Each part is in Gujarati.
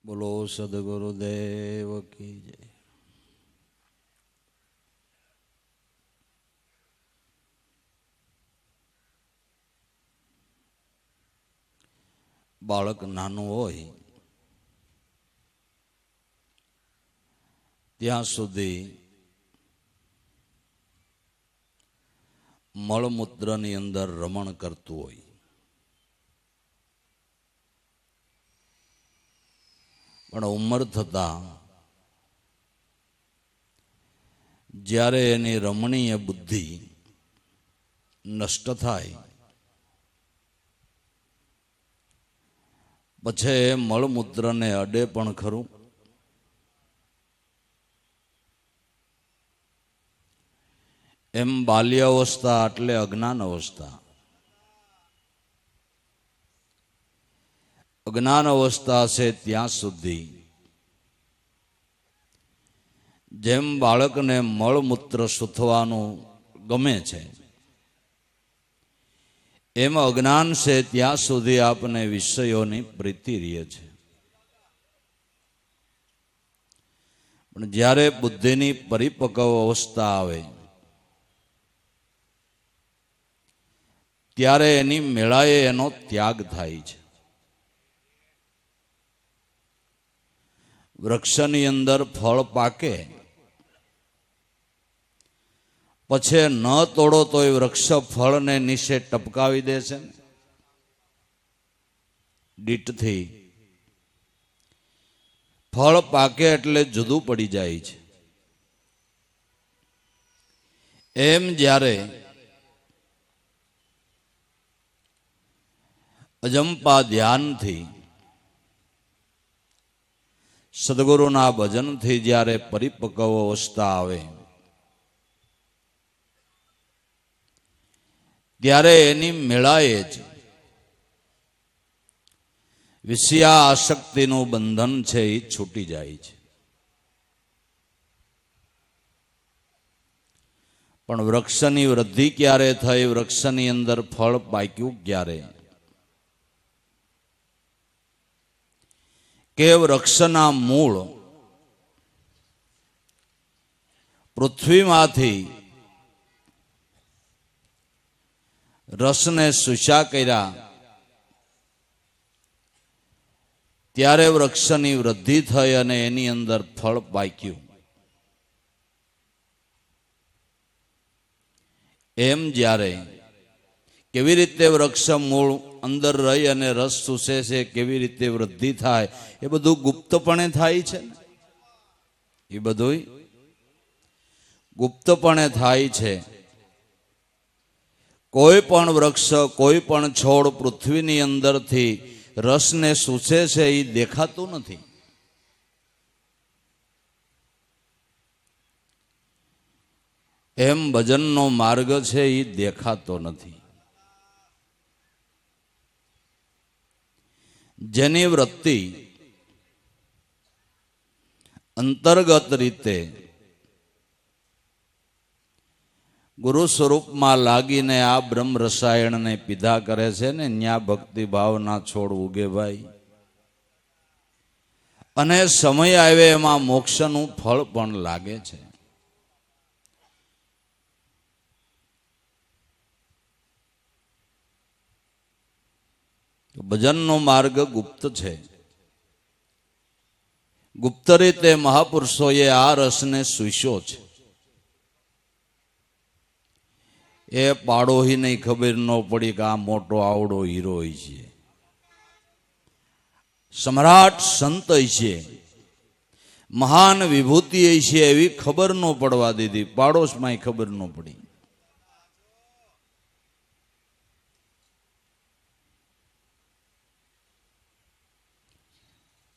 બોલો સદગુરુદેવ કી જય. બાળક નાનું હોય ત્યાં સુધી મળમૂત્રની અંદર રમણ કરતું હોય. પણ ઉંમર થતાં જ્યારે એની રમણીય બુદ્ધિ નષ્ટ થાય પછી મળમૂત્રને અડે પણ ખરું. એમ બાલ્યાવસ્થા એટલે અજ્ઞાન અવસ્થા. અજ્ઞાન અવસ્થા છે ત્યાં સુધી જેમ બાળકને મળમૂત્ર સૂથવાનું ગમે છે એમ અજ્ઞાન છે ત્યાં સુધી આપને વિષયોની પ્રીતિ રહે છે. પણ જ્યારે બુદ્ધિની પરિપક્વ અવસ્થા આવે ત્યારે એની મેળાએ એનો ત્યાગ થાય છે. વૃક્ષની અંદર ફળ પાકે પછી ન તોડો તો એ વૃક્ષ ફળને નીચે ટપકાવી દે છે. દીઠથી ફળ પાકે એટલે જુદું પડી જાય છે. એમ જ્યારે અજંપા ધ્યાનથી સદગુરુના ભજનથી જ્યારે પરિપક્વ અવસ્થા આવે ત્યારે એની મેળાએ જ વિષયા આસક્તિનું બંધન છે એ છૂટી જાય છે. પણ વૃક્ષની વૃદ્ધિ ક્યારે થઈ, વૃક્ષની અંદર ફળ પાક્યું ક્યારે કે વૃક્ષના મૂળ પૃથ્વીમાંથી રસને સુશા કર્યા ત્યારે વૃક્ષની વૃદ્ધિ થઈ અને એની અંદર ફળ પાક્યું. એમ જ્યારે કેવી રીતે વૃક્ષ મૂળ અંદર રહી અને રસ ચૂસે છે, કેવી રીતે વૃદ્ધિ થાય, એ બધું ગુપ્તપણે થાય છે. એ બધું ગુપ્તપણે થાય છે. કોઈ પણ વૃક્ષ, કોઈ પણ છોડ પૃથ્વીની અંદરથી રસને સૂસે છે એ દેખાતું નથી. એમ ભજનનો માર્ગ છે એ દેખાતો નથી. જેની વૃત્તિ અંતર્ગત રીતે ગુરુ સ્વરૂપમાં લાગીને આ બ્રહ્મ રસાયણને પીધા કરે છે ને, ન્યા ભક્તિ ભાવના છોડ ઉગે ભાઈ. અને સમય આવે એમાં મોક્ષનું ફળ પણ લાગે છે. ભજનનો માર્ગ ગુપ્ત છે. ગુપ્ત રીતે મહાપુરુષોએ આ રસને સૂસ્યો છે. એ પાડોહીને ખબર ન પડી કે આ મોટો આવડો હીરો છે, સમ્રાટ સંત છે, મહાન વિભૂતિ છે, એવી ખબર ન પડવા દીધી. પાડોશમાં ખબર ન પડી.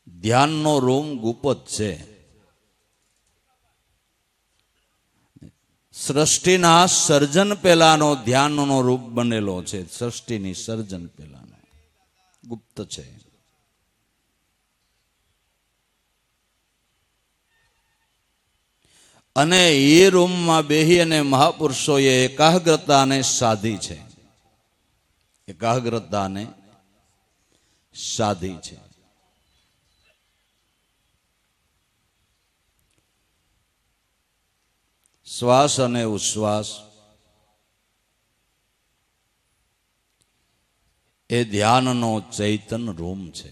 ધ્યાનનો રૂમ ગુપ્ત છે. સૃષ્ટિના સર્જન પહેલાનો ધ્યાનનો રૂપ બનેલો છે. સૃષ્ટિની સર્જન પહેલાનો ગુપ્ત છે. અને એ રૂમમાં બેહી અને મહાપુરુષોએ એકાગ્રતાને સાધી છે. એકાગ્રતાને સાધી છે. શ્વાસ અને ઉશ્વાસ એ ધ્યાનનો ચૈતન રૂમ છે.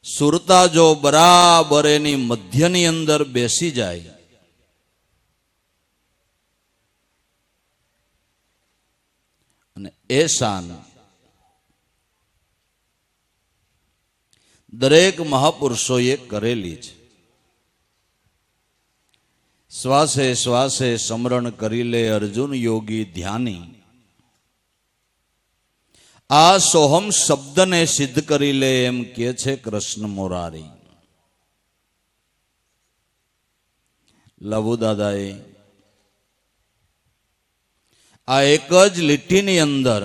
સુરતા જો બરાબર એની મધ્યની અંદર બેસી જાય અને એ શાન દરેક મહાપુરુષોએ કરેલી છે. શ્વાસે શ્વાસે સ્મરણ કરી લે અર્જુન યોગી ધ્યાની. આ સોહમ શબ્દને સિદ્ધ કરી લે એમ કે છે કૃષ્ણ મોરારી. લબુ દાદાએ આ એક જ લીટીની અંદર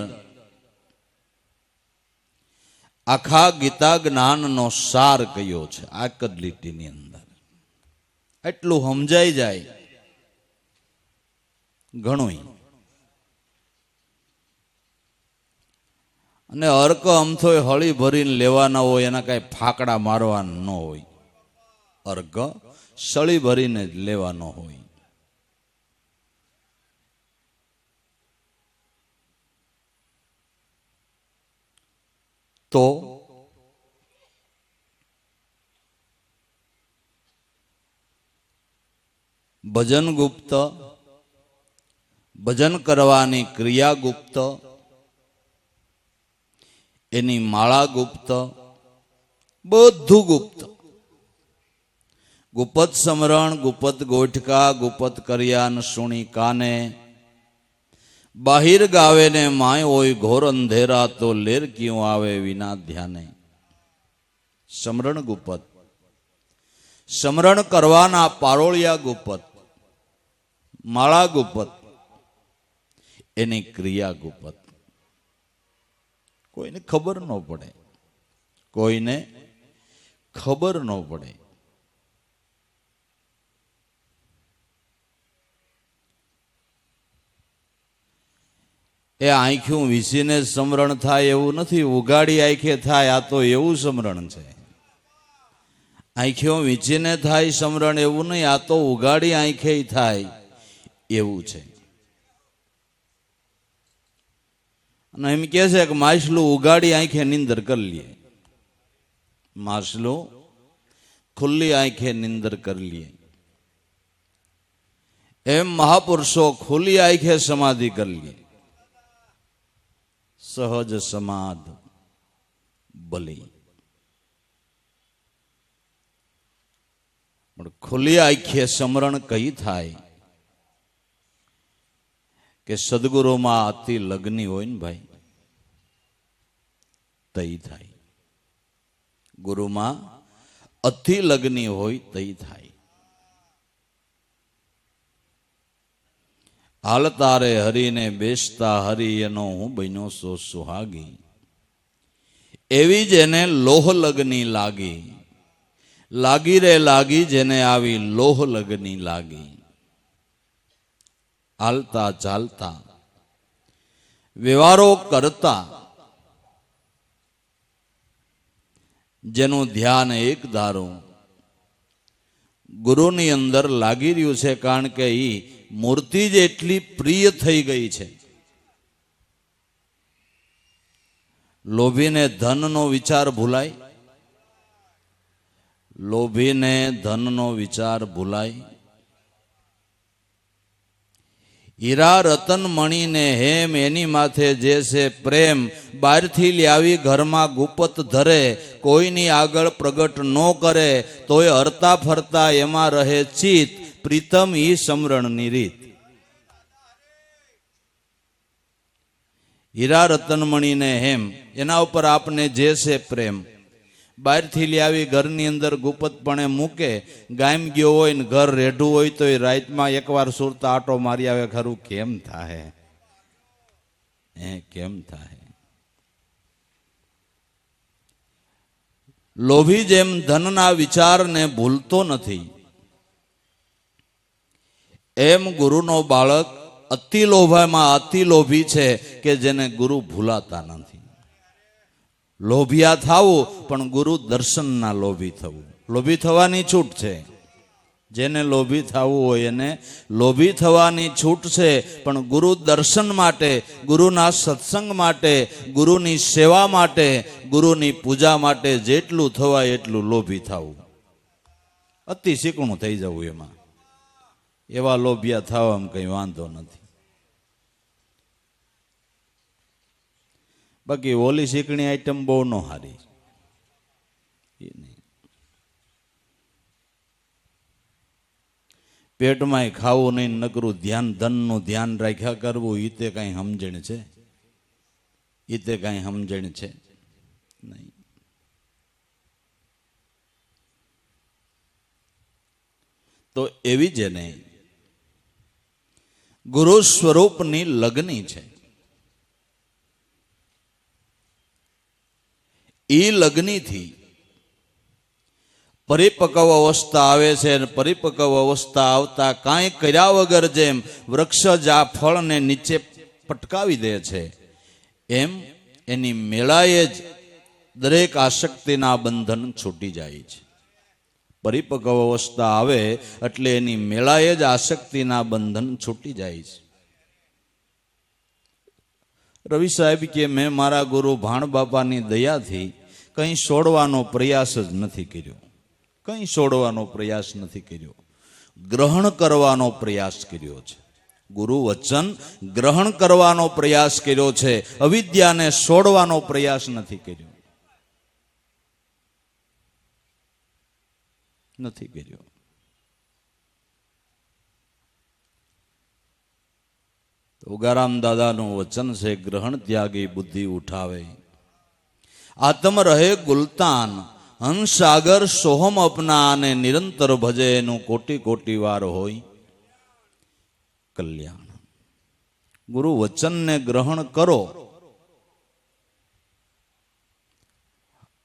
આખા ગીતા જ્ઞાનનો સાર કયો છે. આ એક જ લીટીની અંદર એટલું સમજાઈ જાય ઘણું. અને અર્ક અમથોય હળી ભરીને લેવાના હોય, એના કાંઈ ફાકડા મારવાના ન હોય. અર્ક સળી ભરીને જ લેવાનો હોય. તો ભજન ગુપ્ત, ભજન કરવાની ક્રિયા ગુપ્ત, એની માળા ગુપ્ત, બધું ગુપ્ત. ગુપત સમરણ, ગુપત ગોઠકા, ગુપત કર્યાન સુણી કાને. બાહિર ગાવે ને માય હોય ઘોર અંધેરા, તો લેર ક્યું આવે વિના ધ્યાને. સમરણ ગુપત, સમરણ કરવાના પારોળિયા ગુપત, માળા ગુપત, એની ક્રિયા ગુપત. કોઈને ખબર ન પડે, કોઈને ખબર ન પડે. એ આંખ્યું વીસીને સમરણ થાય એવું નથી, ઉગાડી આંખે થાય. આ તો એવું સમરણ છે. આંખ્યો વીંચીને થાય સમરણ એવું નહીં, આ તો ઉગાડી આંખે થાય એવું છે. અને એમ કે છે કે માછલું ઉગાડી આંખે નિંદર કરી લે, માછલું ખુલ્લી આંખે નિંદર કરી લે. એમ મહાપુરુષો ખુલ્લી આંખે સમાધિ કરી લે. સહજ સમાધ બલી. પણ ખુલ્લી આંખે સમરણ કઈ થાય કે સદગુરુમાં અતિ લગ્ની હોય ને ભાઈ, તઈ થાય. ગુરુમાં અતિ લગ્ની હોય તઈ થાય. હાલતા રે હરીને બેસતા હરી, એનો હું બન્યો સો સુહાગી. એવી જેને લોહ લગ્ની લાગી, લાગી રે લાગી જેને આવી લોહ લગ્ની લાગી. હાલતા ચાલતા વ્યવહારો કરતા જેનું ધ્યાન એક ધારું ગુરુની અંદર લાગી રહ્યું છે, કારણ કે એ મૂર્તિ જ એટલી પ્રિય થઈ ગઈ છે. લોભીને ધનનો વિચાર ભૂલાય, લોભીને ધનનો વિચાર ભૂલાય. હીરા રતન મણીને હેમ, એની માથે જે છે પ્રેમ. બહારથી લાવી ઘરમાં ગુપત ધરે, કોઈની આગળ પ્રગટ ન કરે, તોય હરતા ફરતા એમાં રહે ચિત. પ્રીતમ ઈ સમરણની રીત. હીરા રતનમણીને હેમ, એના ઉપર આપને જે છે પ્રેમ. બહારથી લાવી ઘરની અંદર ગુપતપણે મૂકે. ગામ ગયો હોય ને ઘર રેઢું હોય તો એ રાતમાં એકવાર સુરતા આટો મારી આવે, ખરું કેમ થાય? કેમ થાય? લોભી જેમ ધનના વિચારને ભૂલતો નથી, એમ ગુરુનો બાળક અતિ લોભામાં અતિ લોભી છે કે જેને ગુરુ ભૂલાતા નથી. લોભિયા થવું પણ ગુરુ દર્શનના લોભી થવું. લોભી થવાની છૂટ છે, જેને લોભી થવું હોય એને લોભી થવાની છૂટ છે, પણ ગુરુ દર્શન માટે, ગુરુના સત્સંગ માટે, ગુરુની સેવા માટે, ગુરુની પૂજા માટે જેટલું થવાય એટલું લોભી થવું. અતિ શીકણું થઈ જવું એમાં, એવા લોભિયા થવામાં કંઈ વાંધો નથી. બાકી ઓલી શીકણી આઈટમ બહુ ન હારી. પેટમાં ખાવું નહીં, નકરું ધ્યાન, ધનનું ધ્યાન રાખ્યા કરવું, એ તે કાંઈ સમજણ છે? એ તે કાંઈ સમજણ છે નહીં. તો એવી જેને ગુરુ સ્વરૂપની લગ્ની છે, એ લગ્નીથી પરિપક્વ અવસ્થા આવે છે, અને પરિપક્વ અવસ્થા આવતા કાંઈ કર્યા વગર જેમ વૃક્ષ જ આ ફળને નીચે પટકાવી દે છે, એમ એની મેળાએ જ દરેક આસક્તિના બંધન છૂટી જાય છે. પરિપક્વ અવસ્થા આવે એટલે એની મેળાએ જ આસક્તિના બંધન છૂટી જાય છે. રવિ સાહેબ કે મેં મારા ગુરુ ભાણ બાપાની દયાથી કંઈ છોડવાનો પ્રયાસ જ નથી કર્યો, કંઈ છોડવાનો પ્રયાસ નથી કર્યો, ગ્રહણ કરવાનો પ્રયાસ કર્યો છે. ગુરુ વચન ગ્રહણ કરવાનો પ્રયાસ કર્યો છે, અવિદ્યાને છોડવાનો પ્રયાસ નથી કર્યો, નથી કર્યો. ઉગારામ દાદાનું વચન છે, ગ્રહણ ત્યાગી બુદ્ધિ ઉઠાવે, આત્મ રહે ગુલતાન, હંસાગર સોહમ અપના, અને નિરંતર ભજે એનું કોટી કોટી વાર હોય કલ્યાણ. ગુરુ વચનને ગ્રહણ કરો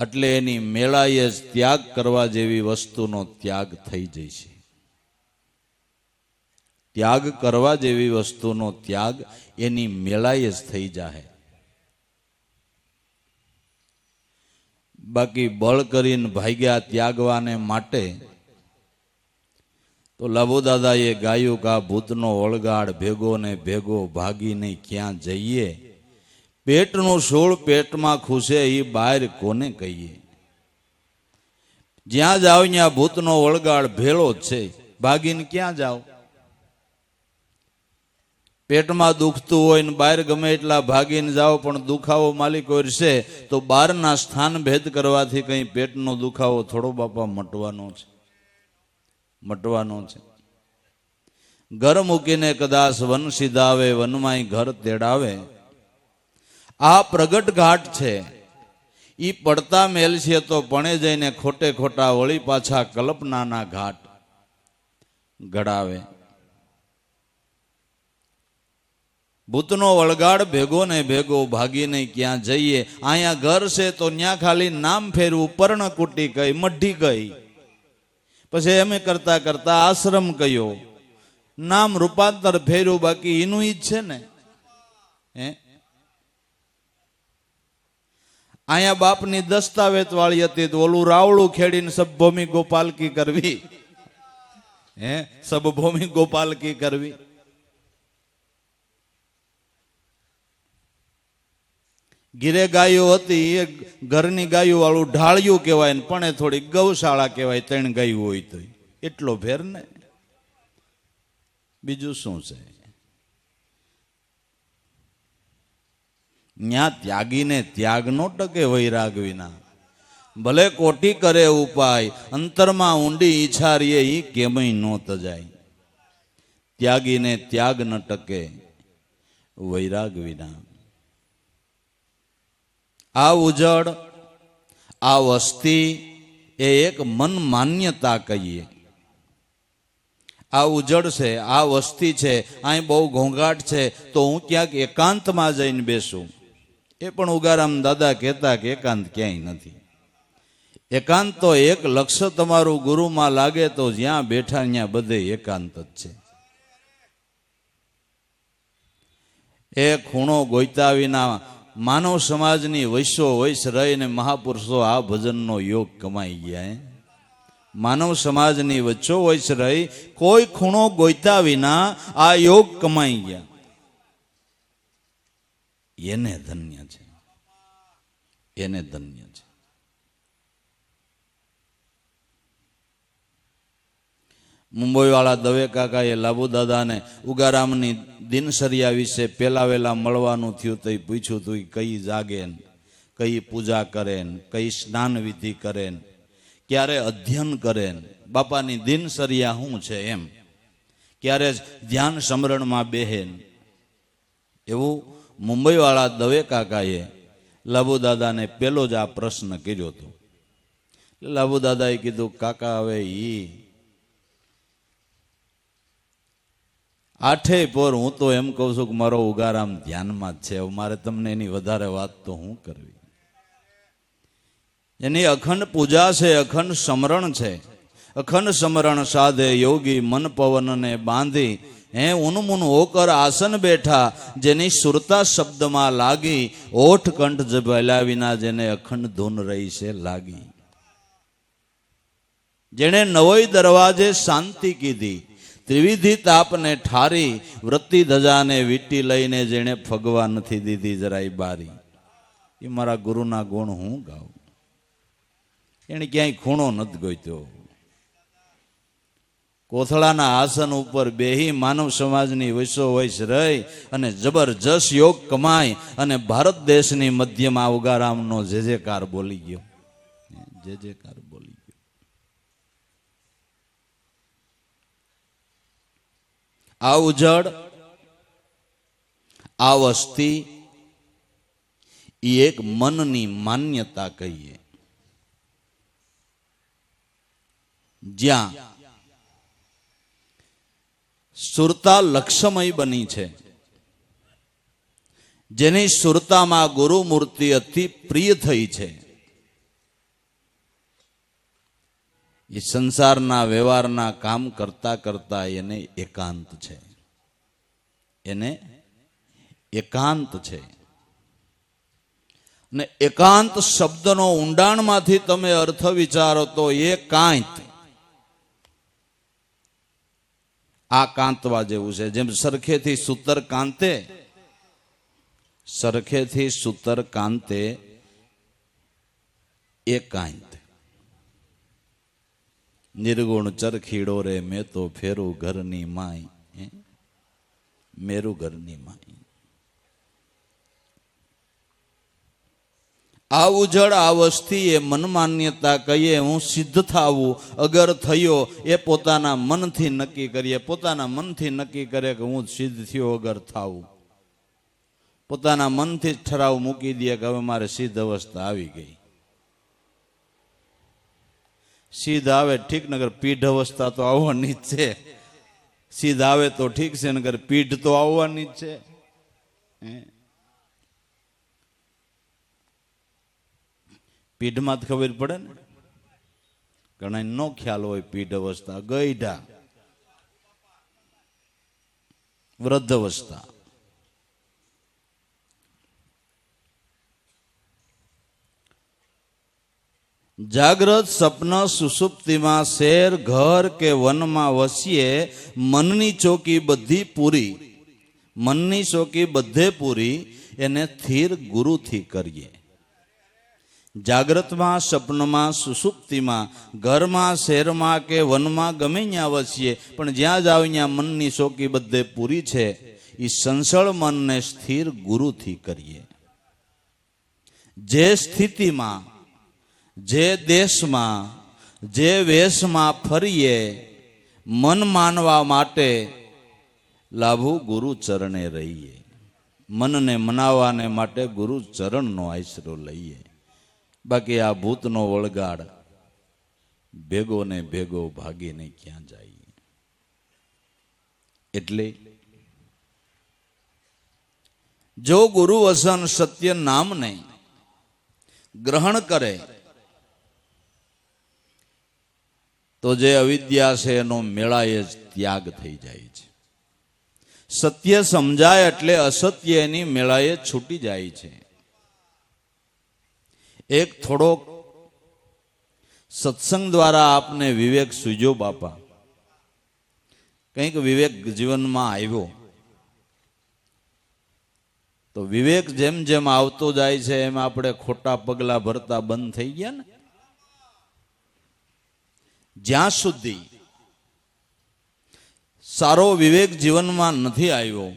એટલે એની મેળાએ જ ત્યાગ કરવા જેવી વસ્તુનો ત્યાગ થઈ જશે. ત્યાગ કરવા જેવી વસ્તુનો ત્યાગ એની મેળાએ જ થઈ જાય. બાકી બળ કરીને ભાગ્યા ત્યાગવાને માટે તો લાભુ દાદાએ ગાયું કે આ ભૂતનો વળગાડ ભેગો ને ભેગો ભાગીને ક્યાં જઈએ, પેટનું શૂળ પેટમાં ખુશે એ બહાર કોને કહીએ. જ્યાં જાઓ ત્યાં ભૂતનો વળગાડ ભેળો જ છે, ભાગીને ક્યાં જાઓ? પેટમાં દુખતું હોય ને બહાર ગમે એટલા ભાગીને જાઓ, પણ દુખાવો માલિક છે તો બહારના સ્થાન ભેદ કરવાથી કંઈ પેટનો દુખાવો થોડો બાપા મટવાનો છે, મટવાનો છે. ઘર મૂકીને કદાચ વન સીધાવે, વનમાંય ઘર તેડાવે. આ પ્રગટ ઘાટ છે, ઈ પડતા મેલ છે તો પણે જઈને ખોટે ખોટા વળી પાછા કલ્પનાના ઘાટ ઘડાવે. ભૂતનો વળગાડ ભેગો ને ભેગો ભાગીને ક્યાં જઈએ. અહીંયા ઘર છે તો ત્યાં ખાલી નામ ફેરવું, પર્ણકુટી કઈ, મઢી કઈ, પછી એમ કરતા કરતા આશ્રમ કયો, નામ રૂપાંતર ફેર્યું, બાકી એનું ઈ જ છે ને. અહીંયા બાપની દસ્તાવેજ વાળી હતી તો ઓલું રાવળું ખેડીને સબભૂમિ ગોપાલકી કરવી, સબભૂમિ ગોપાલકી કરવી. ગીરે ગાયો હતી, એ ઘરની ગાયો વાળું ઢાળિયું કહેવાય ને પણ એ થોડી ગૌશાળા કહેવાય, 3 ગાયું હોય તો એટલો ફેર ને, બીજું શું છે? ન્યા ત્યાગીને ત્યાગ નો ટકે વૈરાગ વિના, ભલે કોટી કરે ઉપાય, અંતરમાં ઊંડી ઈચ્છા રીએ ઈ કેમય નો તજાય. ત્યાગીને ત્યાગ ન ટકે વૈરાગ વિના. આ ઉજળ, આ વસ્તી એ એક મન માન્યતા કહીએ. આ ઉજળ છે, આ વસ્તી છે, અહીં બહુ ઘોંઘાટ છે તો હું ક્યાંક એકાંતમાં જઈને બેસું. એ પણ ઉગારામ દાદા કહેતા કે એકાંત ક્યાંય નથી. એકાંત તો એક લક્ષ્ય તમારું ગુરુમાં લાગે તો જ્યાં બેઠા ત્યાં બધે એકાંત જ છે. એ ખૂણો ગોઈતા વિના માનવ સમાજની વૈસો વૈસ રહીને મહાપુરુષો આ ભજનનો યોગ કમાઈ ગયા. માનવ સમાજની વચ્ચોવચ રહી કોઈ ખૂણો ગોઈતા વિના આ યોગ કમાઈ ગયા, એને ધન્ય છે, એને ધન્ય છે. મુંબઈ વાળા દવે કાકાએ લાબુ દાદાને ઉગારામની દિનચર્યા વિશે પેલા વેલા મળવાનું થયું તો પૂછ્યું તું કઈ જાગે, કઈ પૂજા કરે, કઈ સ્નાન વિધિ કરે, ક્યારે અધ્યયન કરે, બાપાની દિનચર્યા શું છે એમ, ક્યારે ધ્યાન સમરણમાં બેહે. એવું મુંબઈ વાળા દવે કાકાએ લાબુ દાદાને પેલો જ આ પ્રશ્ન કર્યો હતો. લાબુ દાદાએ કીધું કાકા હવે આઠે પર હું તો એમ કહું છું કે મારો ઉગારામ ધ્યાનમાં જ છે, મારે તમને એની વધારે વાત તો હું કરવી. એની અખંડ પૂજા છે, અખંડ સમરણ છે. અખંડ સમરણ સાધે યોગી મન પવનને બાંધી, હે ઉનમુન હોકર આસન બેઠા, જેની સુરતા શબ્દમાં લાગી, ઓઠ કંઠ જભલ્યા વિના જેને અખંડ ધૂન રહી છે લાગી. જેણે નવોય દરવાજે શાંતિ કીધી, ત્રિવિધિ તાપને ઠારી, વૃત્તિ ધજાને વીટી લઈને જેણે ફગવા નથી દીધી જરાય બારી. એ મારા ગુરુના ગુણ હું ગાઉં. એને ક્યાંય ખૂણો નથી ગોઈતો. કોથળાના આસન ઉપર બેહી માનવ સમાજની વચ્ચોવચ રહી અને જબરજસ્ત યોગ કમાય અને ભારત દેશની મધ્યમાં ઉગારામનો જે જેકાર બોલી ગયો, જે જેકાર બોલી ગયો. આ ઉજળ, આ વસ્તી એ એક મનની માન્યતા કહીએ, જ્યાં સુરતા લક્ષમય બની છે, જેની સુરતામાં ગુરુ મૂર્તિ અતિ પ્રિય થઈ છે. એ સંસારના વ્યવહારના કામ કરતા કરતા એને એકાંત છે, એને એકાંત છે. અને એકાંત શબ્દનો ઊંડાણમાંથી તમે અર્થ વિચારો તો એકાંત આ કાંતવા જેવું છે. જેમ સરખેથી સૂતર કાંતે, સરખેથી સૂતર કાંતે એકાંત. નિર્ગુણ ચરખીડો રે મેં તો ફેરું ઘરની માય, મેરું ઘરની માય. આ ઉજળ આ વસ્તી એ મન માન્યતા કહીએ. હું સિદ્ધ થાવું અગર થયો એ પોતાના મનથી નક્કી કરીએ. પોતાના મનથી નક્કી કરે કે હું સિદ્ધ થયો અગર થાવું. પોતાના મનથી જ ઠરાવ મૂકી દે કે હવે મારે સિદ્ધ અવસ્થા આવી ગઈ. સિદ્ધ આવે ઠીક, નગર પીઢ અવસ્થા તો આવવાની જ છે. સિદ્ધ આવે તો ઠીક છે, નગર પીઢ તો આવવાની જ છે. પીઢમાં જ ખબર પડે ને. ઘણા નો ખ્યાલ હોય પીઢ અવસ્થા, ગઈઢા, વૃદ્ધ અવસ્થા. જાગ્રત સપન સુષુપ્તિમાં શેર ઘર કે વનમાં વસીએ, મનની ચોકી બધી પૂરી, મનની ચોકી બધે પૂરી, એને સ્થિર ગુરુથી કરીએ. જાગ્રતમાં, સપનમાં, સુષુપ્તિમાં, ઘરમાં, શહેરમાં કે વનમાં ગમે ત્યાં વસીએ, પણ જ્યાં જાવ ત્યાં મનની ચોકી બધે પૂરી છે. એ સંસળ મનને સ્થિર ગુરુથી કરીએ. જે સ્થિતિમાં, જે દેશમાં, જે વેશમાં ફરીએ, મન માનવા માટે લાભુ ગુરુ ચરણે રહીએ. મનને મનાવવાને માટે ગુરુ ચરણનો આશરો લઈએ. બાકી આ ભૂતનો વળગાડ ભેગો ને ભેગો ભાગીને ક્યાં જાય. એટલે જો ગુરુ વસન સત્ય નામને ગ્રહણ કરે તો જે અવિદ્યા છે એનો મેળાએ જ ત્યાગ થઈ જાય છે. સત્ય સમજાય એટલે અસત્ય એની મેળાએ છૂટી જાય છે. એક થોડોક સત્સંગ દ્વારા આપને વિવેક સૂજો બાપા, કંઈક વિવેક જીવનમાં આવ્યો. તો વિવેક જેમ જેમ આવતો જાય છે એમ આપણે ખોટા પગલા ભરતા બંધ થઈ ગયા ને. જ્યાં સુધી સારો વિવેક જીવનમાં નથી આવ્યો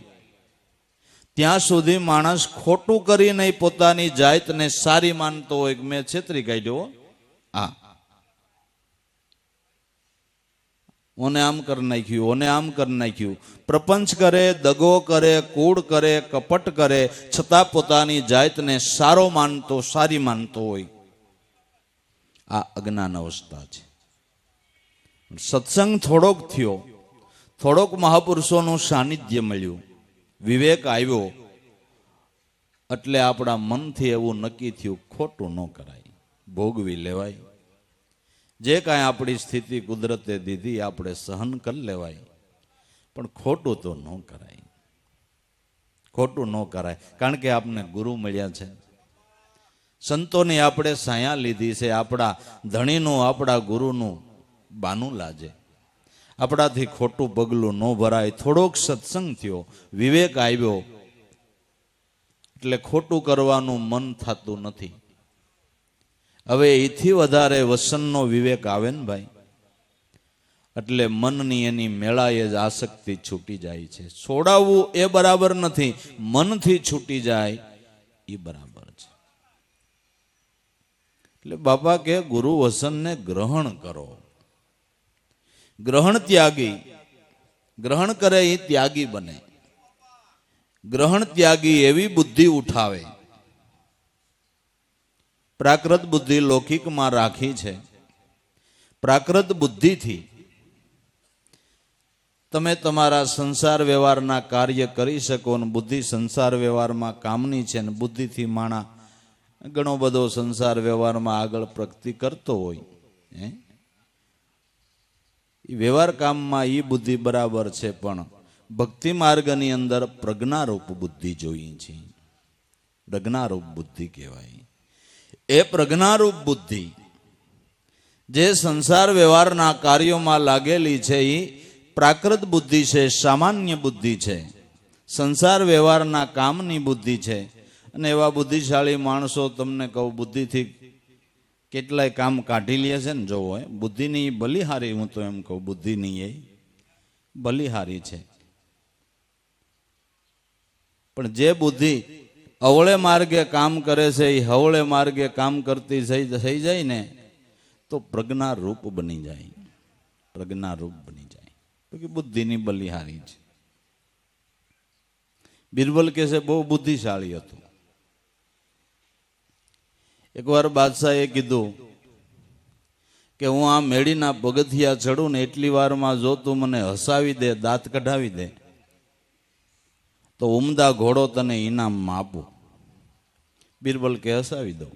ત્યાં સુધી માણસ ખોટું કરીને પોતાની જાતને સારી માનતો હોય કે મેં છેતરી કાઢ્યો, હા ઓને આમ કરી નાખ્યું, ઓને આમ કરી નાખ્યું, પ્રપંચ કરે, દગો કરે, કૂડ કરે, કપટ કરે, છતાં પોતાની જાતને સારો માનતો, સારી માનતો હોય, આ અજ્ઞાન અવસ્થા છે. સત્સંગ થોડોક થયો, થોડોક મહાપુરુષોનું સાનિધ્ય મળ્યું, વિવેક આવ્યો, એટલે આપણા મનથી એવું નક્કી થયું ખોટું ન કરાય, ભોગવી લેવાય. જે કાંઈ આપણી સ્થિતિ કુદરતે દીધી આપણે સહન કરી લેવાય, પણ ખોટું તો ન કરાય, ખોટું ન કરાય. કારણ કે આપને ગુરુ મળ્યા છે, સંતોની આપણે સાયા લીધી છે, આપણા ધણીનું, આપણા ગુરુનું બાનું લાજે. આપણાથી ખોટું પગલું ન ભરાય. થોડોક સત્સંગ થયો, વિવેક આવ્યો, એટલે ખોટું કરવાનું મન થતું નથી. હવે એથી વધારે વસનનો વિવેક આવે ને ભાઈ, એટલે મનની એની મેળાએ જ આસક્તિ છૂટી જાય છે. છોડાવવું એ બરાબર નથી, મનથી છૂટી જાય એ બરાબર છે. એટલે બાપા કે ગુરુ વસનને ગ્રહણ કરો. ગ્રહણ ત્યાગી, ગ્રહણ કરે એ ત્યાગી બને. ગ્રહણ ત્યાગી એવી બુદ્ધિ ઉઠાવે. પ્રાકૃત બુદ્ધિ લૌકિકમાં રાખી છે. પ્રાકૃત બુદ્ધિથી તમે તમારા સંસાર વ્યવહારના કાર્ય કરી શકો ને બુદ્ધિ સંસાર વ્યવહારમાં કામની છે ને બુદ્ધિથી માણા ઘણો બધો સંસાર વ્યવહારમાં આગળ પ્રગતિ કરતો હોય. વ્યવહાર કામમાં એ બુદ્ધિ બરાબર છે, પણ ભક્તિ માર્ગની અંદર પ્રજ્ઞારૂપ બુદ્ધિ જોઈએ છે. પ્રજ્ઞારૂપ બુદ્ધિ કહેવાય. એ પ્રજ્ઞારૂપ બુદ્ધિ જે સંસાર વ્યવહારના કાર્યોમાં લાગેલી છે એ પ્રાકૃત બુદ્ધિ છે, સામાન્ય બુદ્ધિ છે, સંસાર વ્યવહારના કામની બુદ્ધિ છે. અને એવા બુદ્ધિશાળી માણસો તમને કહું બુદ્ધિથી કેટલાય કામ કાઢી લે છે ને. જોવો બુદ્ધિની બલિહારી, હું તો એમ કહું બુદ્ધિની એ બલિહારી છે. પણ જે બુદ્ધિ અવળે માર્ગે કામ કરે છે એ હવળે માર્ગે કામ કરતી થઈ જાય ને તો પ્રજ્ઞા રૂપ બની જાય, પ્રજ્ઞા રૂપ બની જાય. તો કે બુદ્ધિની બલિહારી છે. બિરબલ કે છે બહુ બુદ્ધિશાળી હતું. એકવાર બાદશાહે કીધું કે હું આ મેળીના પગથિયા ચડું ને એટલી વારમાં જો તું મને હસાવી દે, દાંત કઢાવી દે, તો ઉમદા ઘોડો તને ઇનામમાં આપું. બિરબલ કે હસાવી દઉં.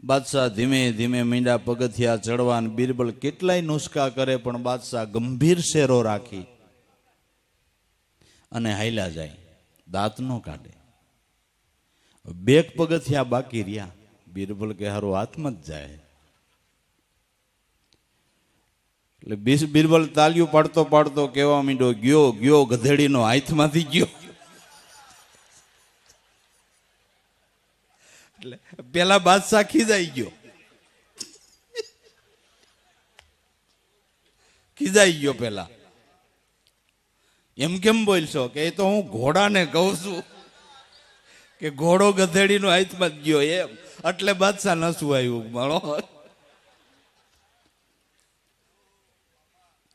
બાદશાહ ધીમે ધીમે મીંડા પગથિયા ચડવા, બિરબલ કેટલાય નુસ્ખા કરે પણ બાદશાહ ગંભીર શેરો રાખી અને હાલ્યા જાય, દાંત નો કાઢે. બેક પગથિયા બાકી રહ્યા. બિરબલ કે હારું હાથમાં જ જાય. એટલે બિરબલ તાલિયું પાડતો પાડતો કહેવા માંડ્યો, ગયો ગયો ગધેડીનો હાથમાંથી ગયો. એટલે પેલા બાદશાહ ખીજાઈ ગયો, ખીજાઈ ગયો. પેલા એમ કેમ બોલશો કે એ તો હું ઘોડાને કહું છું કે ઘોડો ગધેડીનો હાથમાં જ ગયો એમ. એટલે બાદશાહ નસું આવ્યું મારો.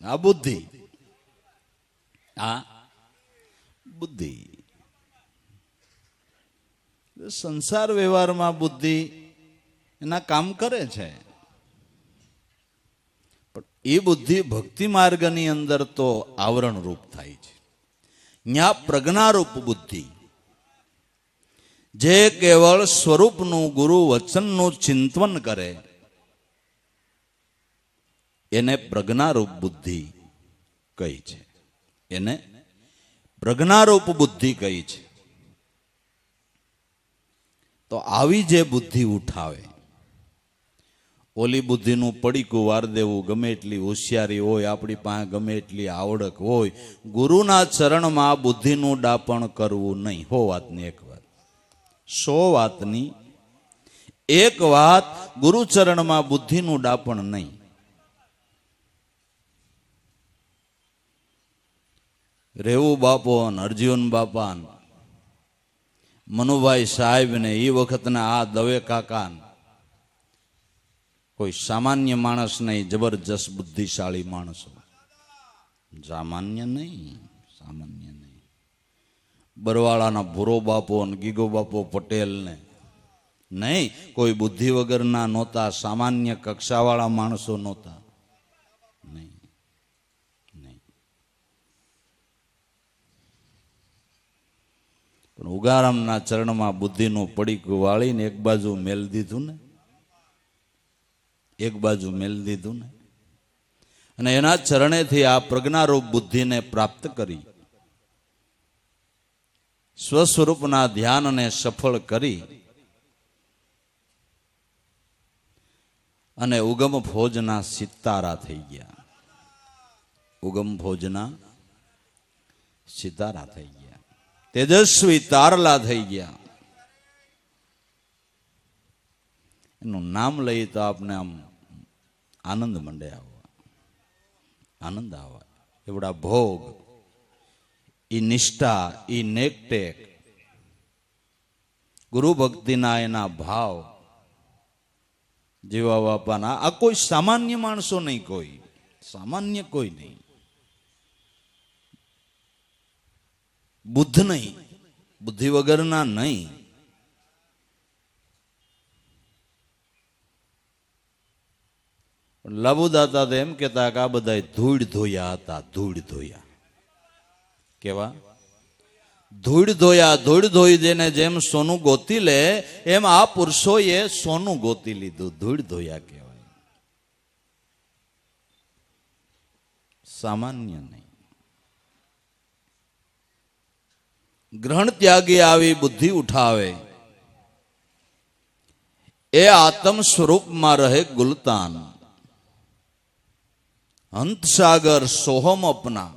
આ બુદ્ધિ, આ બુદ્ધિ. સંસાર વ્યવહારમાં બુદ્ધિ એના કામ કરે છે, પણ એ બુદ્ધિ ભક્તિ માર્ગની અંદર તો આવરણ રૂપ થાય છે. ત્યાં પ્રજ્ઞારૂપ બુદ્ધિ જે કેવળ સ્વરૂપનું ગુરુ વચનનું ચિંતન કરે એને પ્રજ્ઞારૂપ બુદ્ધિ કહી છે. એને પ્રજ્ઞારૂપ બુદ્ધિ કહી છે. તો આવી જે બુદ્ધિ ઉઠાવે, ઓલી બુદ્ધિનું પડીકું વાર દેવું, ગમે એટલી હોશિયારી હોય, આપણી પાસે ગમે એટલી આવડત હોય, ગુરુના ચરણમાં બુદ્ધિનું ડાપણ કરવું નહીં. 100 વાતની એક વાત, 100 વાતની એક વાત, ગુરુચરણમાં બુદ્ધિનું ડાપણ નહીં. રેવું બાપો, અર્જુન બાપા, મનુભાઈ સાહેબ ને એ વખતના આ દવે કાકા કોઈ સામાન્ય માણસ નહીં, જબરજસ્ત બુદ્ધિશાળી માણસો, સામાન્ય નહીં, સામાન્ય નહીં. બરવાળાના ભૂરો બાપો ને ગીગો બાપો પટેલ ને નહીં, કોઈ બુદ્ધિ વગરના નહોતા, સામાન્ય કક્ષાવાળા માણસો નહોતા. નહીં નહીં. પણ ઉગારામના ચરણમાં બુદ્ધિનું પડીકું વાળીને એક બાજુ મેલ દીધું ને, એક બાજુ મેલ દીધું ને, અને એના ચરણેથી આ પ્રજ્ઞારૂપ બુદ્ધિને પ્રાપ્ત કરી, સ્વસ્વરૂપના ધ્યાનને સફળ કરી અને ઉગમ ફોજના સિતારા થઈ ગયા. ઉગમ ફોજના સિતારા થઈ ગયા, તેજસ્વી તારલા થઈ ગયા. એનું નામ લઈએ તો આપને આમ આનંદ મંડે આવવા, આનંદ આવવા. એવડા ભોગ, ઈ નિષ્ઠા, ઈ નેકટેક, ગુરુ ભક્તિના એના ભાવ, જીવા બાપાના. આ કોઈ સામાન્ય માણસો નહીં, કોઈ સામાન્ય કોઈ નહીં, બુદ્ધ નહીં, બુદ્ધિ વગરના નહીં. લાબુદાતા એમ કેતા કે આ બધા ધૂળ ધોયા હતા, ધૂળ ધોયા. કેવા? ધૂળ ધોયા. ધૂળ ધોઈ દેને જેમ સોનું ગોતી લે, એમ આ પુરુષોએ સોનું ગોતી લીધું. ધૂળ ધોયા કહેવાય, સામાન્ય નહીં. ગ્રહણ ત્યાગી આવી બુદ્ધિ ઉઠાવે, એ આત્મ સ્વરૂપમાં રહે ગુલતાન. અંતસાગર સોહમ અપના,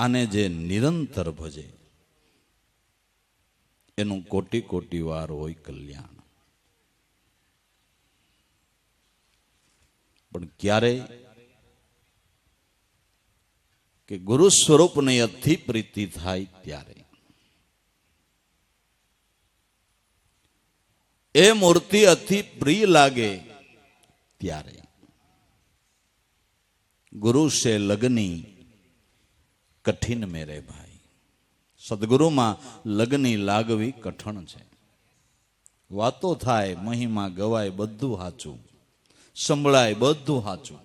આને જે નિરંતર ભજે એનું કોટી કોટી વાર હોય કલ્યાણ. પણ ક્યારે કે ગુરુ સ્વરૂપની અતિ પ્રીતિ થાય ત્યારે, એ મૂર્તિ અતિ પ્રિય લાગે ત્યારે. गुरु से लगनी कठिन मेरे भाई. सदगुरु में लगनी लागवी कठिन है. वातो थाय, महिमा गवाय, बधु हाचू संभळाय, बधु हाचू.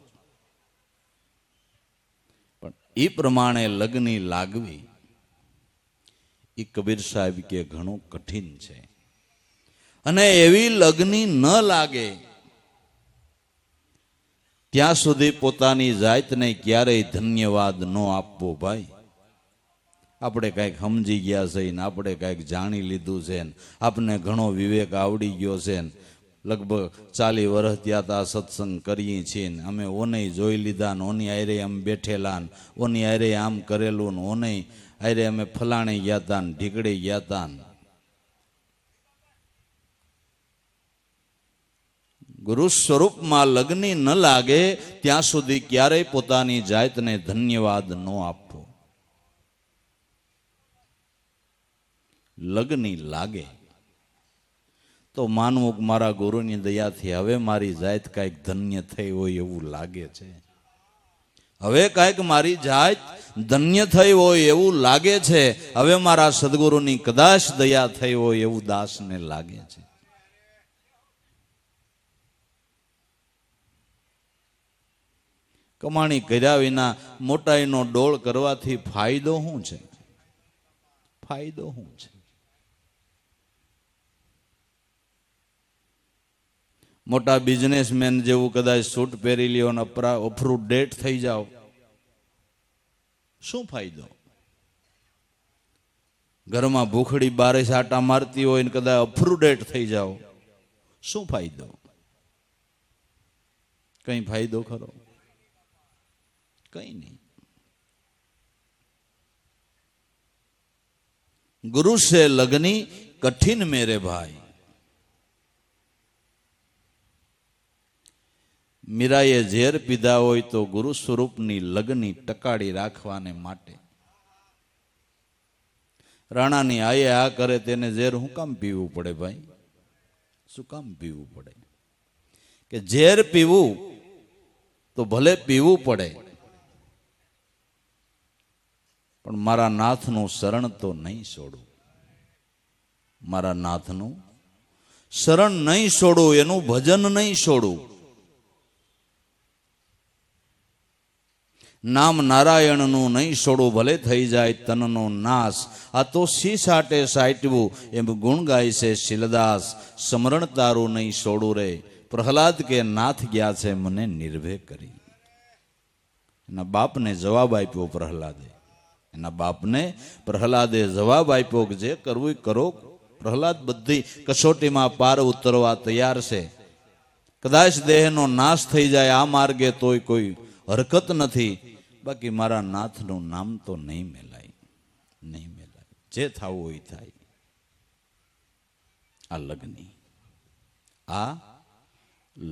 पण ई प्रमाणे लगनी लागवी ई कबीर साहेब के घणो कठिन है. अने एवी लगनी न लागे ત્યાં સુધી પોતાની જાતને ક્યારેય ધન્યવાદ ન આપવો. ભાઈ, આપણે કંઈક સમજી ગયા છે ને, આપણે કંઈક જાણી લીધું છે ને, આપને ઘણો વિવેક આવડી ગયો છે ને, લગભગ 40 વર્ષ ત્યાં તા સત્સંગ કરીએ છીએ ને, અમે ઓને જોઈ લીધા ને, ઓની આયરે આમ બેઠેલા ને, ઓની આયરે આમ કરેલું ને, ઓને આયરે અમે ફલાણે ગયા હતા ને, ઢીકડે ગયા હતા ને. ગુરુ સ્વરૂપમાં લગ્ની ન લાગે ત્યાં સુધી ક્યારેય પોતાની જાતને ધન્યવાદ ન આપવો. લગ્ની લાગે તો માનવું કે મારા ગુરુની દયાથી હવે મારી જાત કાંઈક ધન્ય થઈ હોય એવું લાગે છે. હવે કાંઈક મારી જાત ધન્ય થઈ હોય એવું લાગે છે. હવે મારા સદગુરુની કદાચ દયા થઈ હોય એવું દાસને લાગે છે. કમાણી કર્યા વિના મોટાઈનો ડોળ કરવાથી ફાયદો શું છે? ફાયદો શું છે? મોટા બિઝનેસમેન જેવું કદાચ સૂટ પહેરી લ્યો ને અફરું ડેટ થઈ જાઓ, શું ફાયદો? ઘરમાં ભૂખડી બારે સાટા મારતી હોય ને કદાચ અફરું ડેટ થઈ જાઓ, શું ફાયદો? કઈ ફાયદો ખરો? કઈ નહીં. ગુરુ સે લગની કઠિન મેરે ભાઈ. મીરાએ ઝેર પીધા હોય તો ગુરુ સ્વરૂપની લગની ટકાડી રાખવાને માટે. રાણાની આયે આ કરે તેને ઝેર શું કામ પીવું પડે ભાઈ? શું કામ પીવું પડે? કે ઝેર પીવું તો ભલે પીવું પડે, પણ મારા નાથનું શરણ તો નહીં છોડું. મારા નાથનું શરણ નહીં છોડું, એનું ભજન નહીં છોડું. નામ નારાયણનું નહીં છોડું, ભલે થઈ જાય તનનો નાશ. આ તો સી સાટે સાટવું એમ ગુણ ગાય છે શીલદાસ. સમરણ તારું નહીં છોડું રે, પ્રહલાદ કે નાથ ગયા છે મને નિર્ભય કરી. એના બાપને જવાબ આપ્યો પ્રહલાદે. એના બાપને પ્રહલાદે જવાબ આપ્યો કે જે કરવું કરો. પ્રહલાદ બધી કસોટીમાં પાર ઉતરવા તૈયાર છે. કદાચ દેહનો નાશ થઈ જાય આ માર્ગે તોય કોઈ હરકત નથી, બાકી મારા નાથનું નામ તો નહીં મેલાય, નહીં મેલાય. જે થવું હોય થાય. આ લગની, આ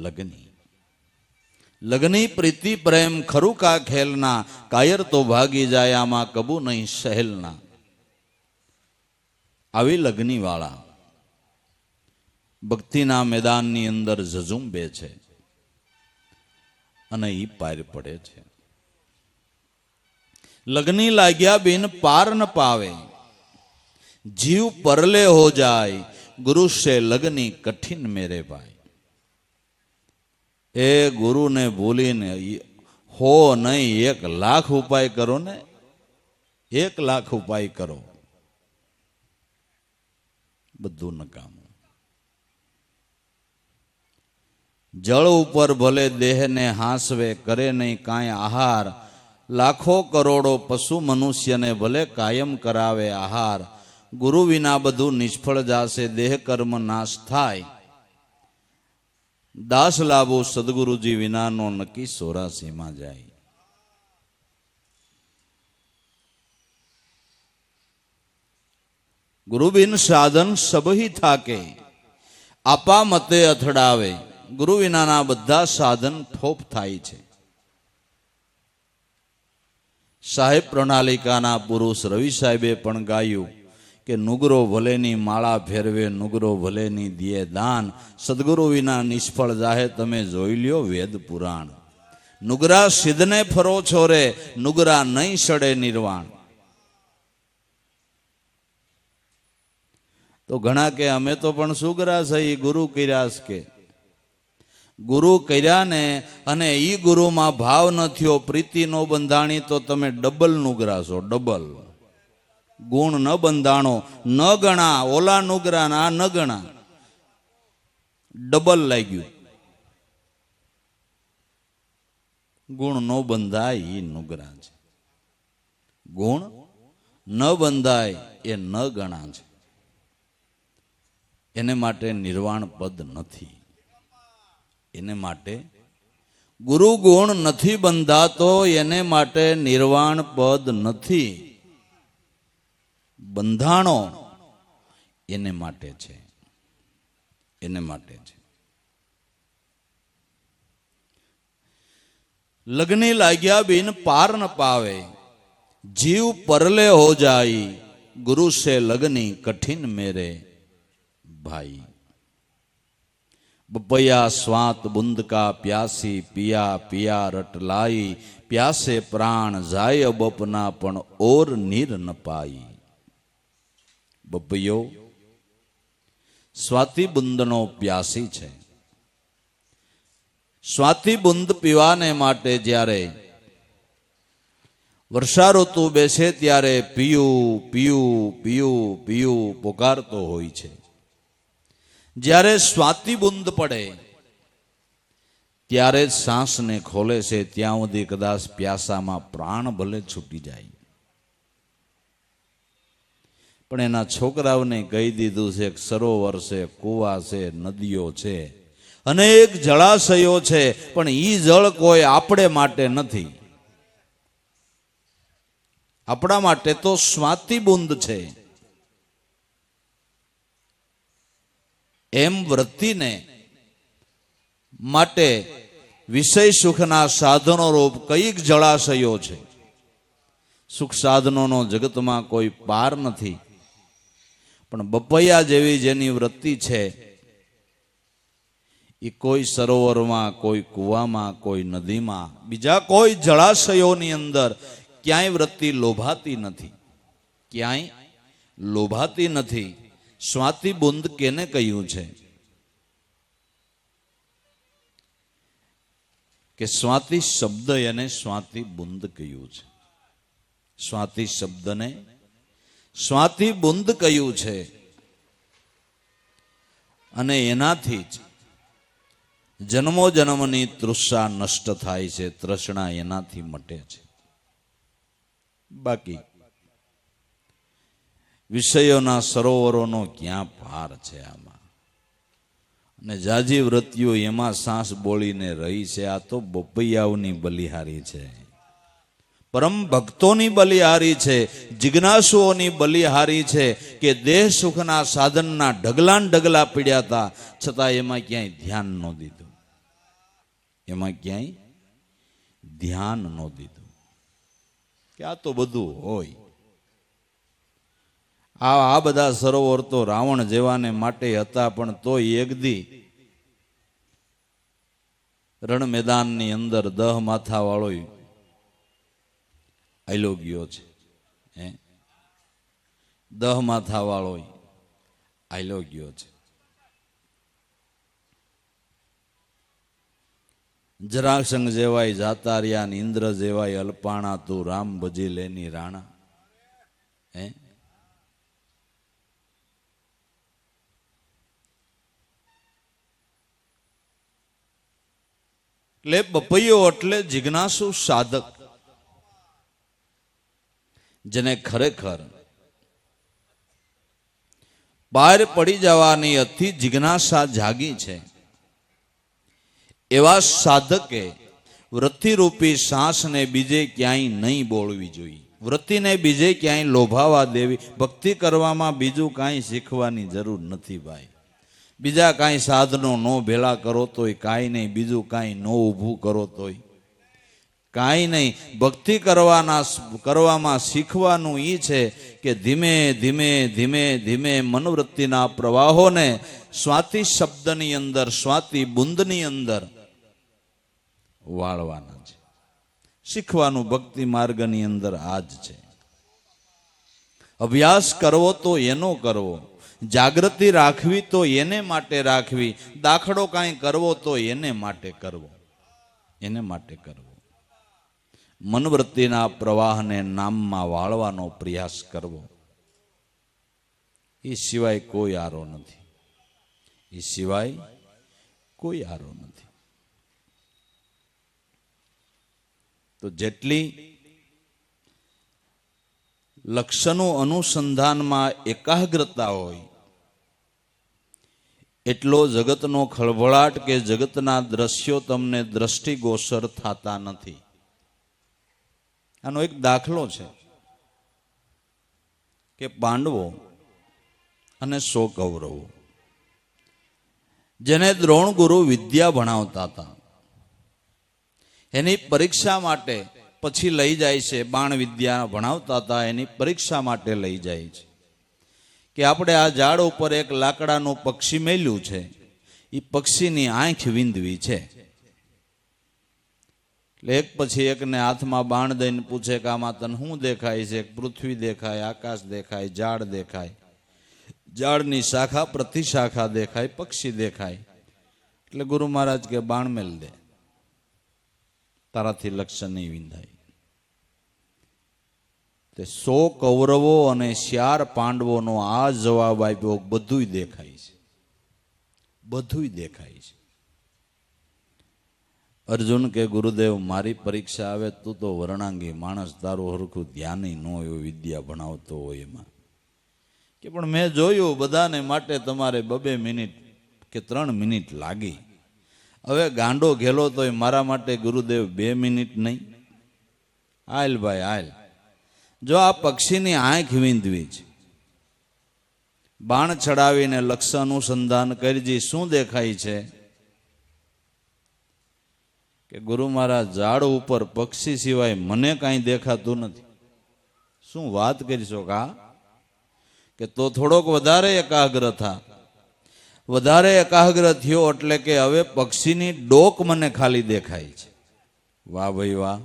લગની, લગની પ્રીતિ પ્રેમ ખરું કા ખેલના. કાયર તો ભાગી જાય આમાં કબુ નહીં સહેલના. આવી લગની વાળા ભક્તિના મેદાનની અંદર ઝઝુંબે છે અને ઈ પાર પડે છે. લગની લાગ્યા બિન પાર ન પાવે, જીવ પરલે હો જાય. ગુરુ સે લગની કઠિન મેરે ભાઈ. એ ગુરુને ભૂલીને હો નહીં 1,00,000 ઉપાય કરો ને, 1,00,000 ઉપાય કરો, બધું નકામું. જળ ઉપર ભલે દેહને હાંસવે, કરે નહીં કાંઈ આહાર. લાખો કરોડો પશુ મનુષ્યને ભલે કાયમ કરાવે આહાર. ગુરુ વિના બધું નિષ્ફળ જાશે, દેહ કર્મ નાશ થાય. દાસ લાભો સદગુરુજી વિનાનો નક્કી 84માં જાય. ગુરુ બિન સાધન સબહી થાકે, આપા મતે અથડાવે. ગુરુ વિનાના બધા સાધન ઠોપ થાય છે. સાહેબ પ્રણાલિકાના પુરુષ રવિ સાહેબે પણ ગાયું કે નુગરો ભલેની માળા ફેરવે, નુગરો ભલેની દિયે દાન. સદગુરુ વિના નિષ્ફળ જાહે, તમે જોઈ લ્યો વેદ પુરાણ. નુગરા સિદ્ધને ફરો છો રે, નુગરા નહીં સડે નિર્વાણ. તો ઘણા કે અમે તો પણ સુગરા છે, ગુરુ કર્યા કે. ગુરુ કર્યા ને અને ઈ ગુરુમાં ભાવ ન થયો, પ્રીતિ નો બંધાણી, તો તમે ડબલ નુગરા છો, ડબલ. ગુણ ન બંધાણો ન ગણા, ઓલા નુગરા ના ન ગણા, ડબલ લાગ્યું. ગુણ નો બંધાય એ નુગરા છે, ગુણ ન બંધાય એ ન ગણા છે. એને માટે નિર્વાણ પદ નથી. એને માટે ગુરુ ગુણ નથી બંધાતો, એને માટે નિર્વાણ પદ નથી. બંધાણો એને માટે છે, એને માટે છે. લગની લાગ્યા બિન પાર ન પાવે, જીવ પરલે હો જાય. ગુરુ સે લગની કઠિન મેરે भाई. बपया स्वात बुंद का प्यासी, पिया पिया रटलाई. प्यासे प्राण जाय अब अपना, पण और नीर न पाई. बपयो स्वाति बुंदनो प्यासी છે. સ્વાતિ બુંદ પીવાને માટે જ્યારે વર્ષા ઋતુ બેસે ત્યારે પીયું પીયું પીયું પીયું પોકારતો હોય છે. જ્યારે સ્વાતિ બુંદ પડે ત્યારે જ શ્વાસને ખોલે છે. ત્યાં સુધી કદાચ પ્યાસામાં પ્રાણ ભલે છૂટી જાય, પણ એના છોકરાઓને કહી દીધું છે કે સરોવર છે, કૂવા છે, નદીઓ છે, અનેક જળાશયો છે, પણ ઈ જળ કોઈ આપણે માટે નથી. આપણા માટે તો સ્વાતિબુંદ છે. એમ વૃત્તિને માટે વિષય સુખના સાધનો રૂપ કઈક જળાશયો છે. સુખ સાધનોનો જગતમાં કોઈ પાર નથી, પણ બપૈયા જેવી જેની વૃત્તિ છે એ કોઈ સરોવરમાં, કોઈ કૂવામાં, કોઈ નદીમાં, બીજા કોઈ જળાશયોની અંદર ક્યાંય વૃત્તિ લોભાતી નથી, ક્યાંય લોભાતી નથી. સ્વાતિબુંદ કેને કહ્યું છે કે સ્વાતિ શબ્દ એને સ્વાતિબુંદ કહ્યું છે. સ્વાતિ શબ્દને સ્વાતિબુંદ કહ્યું છે અને એનાથી જ જન્મો જન્મની તૃષા નષ્ટ થાય છે, તૃષ્ણા એનાથી મટે છે. બાકી વિષયોના સરોવરોનો ક્યાં પાર છે આમાં? અને જાજી વૃત્તિઓ એમાં સાંસ બોલીને રહી છે. આ તો બપૈયાઓની બલિહારી છે, પરમ ભક્તોની બલિહારી છે, જિજ્ઞાસુઓની બલિહારી છે કે દેહ સુખના સાધનના ઢગલા ઢગલા પીડ્યા હતા, છતાં એમાં ક્યાંય ધ્યાન ન દીધું, એમાં ક્યાંય ધ્યાન ન દીધું કે આ તો બધું હોય. આ બધા સરોવર તો રાવણ જેવાને માટે હતા, પણ તોય એક દી રણ મેદાનની અંદર 10 માથા વાળો આયલો ગયો છે. 10 માથા વાળો આયલો ગયો છે. જરાસંઘ જેવાય જાતા રહ્યા, ઇન્દ્ર જેવાય અલ્પાણા, તું રામ ભજી લેની રાણા. એટલે બપૈયો એટલે જિજ્ઞાસુ સાધક, જેને ખરેખર બહાર પડી જવાની અતિ જિજ્ઞાસા જાગી છે, એવા સાધકે વૃત્તિરૂપી સાંસને બીજે ક્યાંય નહીં બોલવી જોઈએ. વૃત્તિને બીજે ક્યાંય લોભાવા દેવી. ભક્તિ કરવામાં બીજું કાંઈ શીખવાની જરૂર નથી ભાઈ. બીજા કાંઈ સાધનો નો ભેળા કરો તોય કાંઈ નહીં, બીજું કાંઈ નો ઊભું કરો તોય કાંઈ નહીં. ભક્તિ કરવામાં શીખવાનું એ છે કે ધીમે ધીમે ધીમે ધીમે મનોવૃત્તિના પ્રવાહોને સ્વાતિ શબ્દની અંદર, સ્વાતિ બુંદની અંદર વાળવાના છે. શીખવાનું ભક્તિ માર્ગની અંદર આ જ છે. અભ્યાસ કરવો તો એનો કરવો, જાગૃતિ રાખવી તો એને માટે રાખવી, દાખલો કાંઈ કરવો તો એને માટે કરવો, એને માટે કરવો. મનવૃત્તિના પ્રવાહને નામમાં વાળવાનો પ્રયાસ કરવો, એ સિવાય કોઈ આરો નથી, એ સિવાય કોઈ આરો નથી. તો જેટલી લક્ષ્યનું અનુસંધાનમાં એકાગ્રતા હોય, એટલો જગતનો ખળભળાટ કે જગતના દ્રશ્યો તમને દ્રષ્ટિગોચર થતા નથી. આનો એક દાખલો છે કે પાંડવો અને 100 કૌરવો, જેને દ્રોણ ગુરુ વિદ્યા ભણાવતા હતા, એની પરીક્ષા માટે પછી લઈ જાય છે. બાણ વિદ્યા ભણાવતા હતા, એની પરીક્ષા માટે લઈ જાય છે કે આપણે આ ઝાડ ઉપર એક લાકડાનું પક્ષી મેલ્યું છે, એ પક્ષીની આંખ વીંધવી છે. એટલે એક પછી એકને હાથમાં બાણ દઈને પૂછે કે આમાં તને શું દેખાય છે? પૃથ્વી દેખાય, આકાશ દેખાય, ઝાડ દેખાય, ઝાડની શાખા પ્રતિશાખા દેખાય, પક્ષી દેખાય. એટલે ગુરુ મહારાજ કે બાણ મેલ દે, તારાથી લક્ષ્ય નહીં વિંધાય. તે 100 કૌરવો અને 4 પાંડવોનો આ જવાબ આપ્યો, બધુંય દેખાય છે, બધુંય દેખાય છે. અર્જુન કે ગુરુદેવ મારી પરીક્ષા આવે, તું તો વર્ણાંગી માણસ, તારું હરખું ધ્યાન ન હોય, વિદ્યા ભણાવતો હોય એમાં. કે પણ મેં જોયું બધાને માટે તમારે 2 મિનિટ કે 3 મિનિટ લાગી. હવે ગાંડો ઘેલો તોય મારા માટે ગુરુદેવ 2 મિનિટ નહીં. આયલ ભાઈ આયલ. જો આ પક્ષીની આંખ વીંધવી છે, બાણ ચડાવીને લક્ષ્ય અનુસંધાન કરજી, શું દેખાય છે? કે ગુરુ મહારાજ ઝાડ ઉપર પક્ષી સિવાય મને કાંઈ દેખાતું નથી. શું વાત કરીશો કા? કે તો થોડોક વધારે એકાગ્ર થા. વધારે એકાગ્ર થયો એટલે કે હવે પક્ષીની ડોક મને ખાલી દેખાય છે. વાહ ભાઈ વાહ.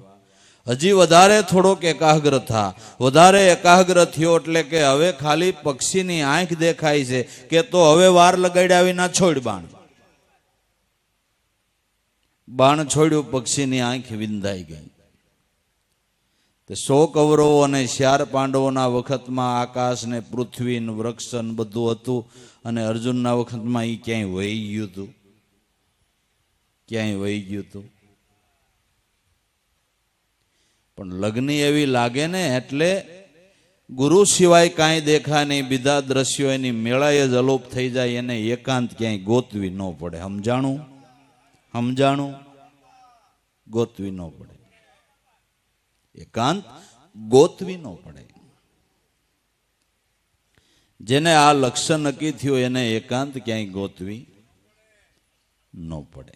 હજી વધારે થોડોક એકાગ્ર થા. વધારે એકાગ્ર થયો એટલે કે હવે ખાલી પક્ષીની આંખ દેખાય છે. કે તો હવે વાર લગાડ્યા વિના છોડ બાણ. બાણ છોડ્યું, પક્ષીની આંખ વિંધાઈ ગઈ. તે 100 કૌરવો અને 4 પાંડવોના વખતમાં આકાશ ને પૃથ્વી ને વૃક્ષ ને બધું હતું, અને અર્જુનના વખતમાં એ ક્યાંય વહી ગયું હતું? ક્યાંય વહી ગયું હતું? પણ લગ્ન એવી લાગે ને એટલે ગુરુ સિવાય કાંઈ દેખાય નહીં. બીજા દ્રશ્યો એની મેળાએ જ અલોપ થઈ જાય. એને એકાંત ક્યાંય ગોતવી ન પડે. સમજાણું? સમજાણું? ગોતવી ન પડે. એકાંત ગોતવી ન પડે. જેને આ લક્ષ્ય નક્કી થયું એને એકાંત ક્યાંય ગોતવી ન પડે.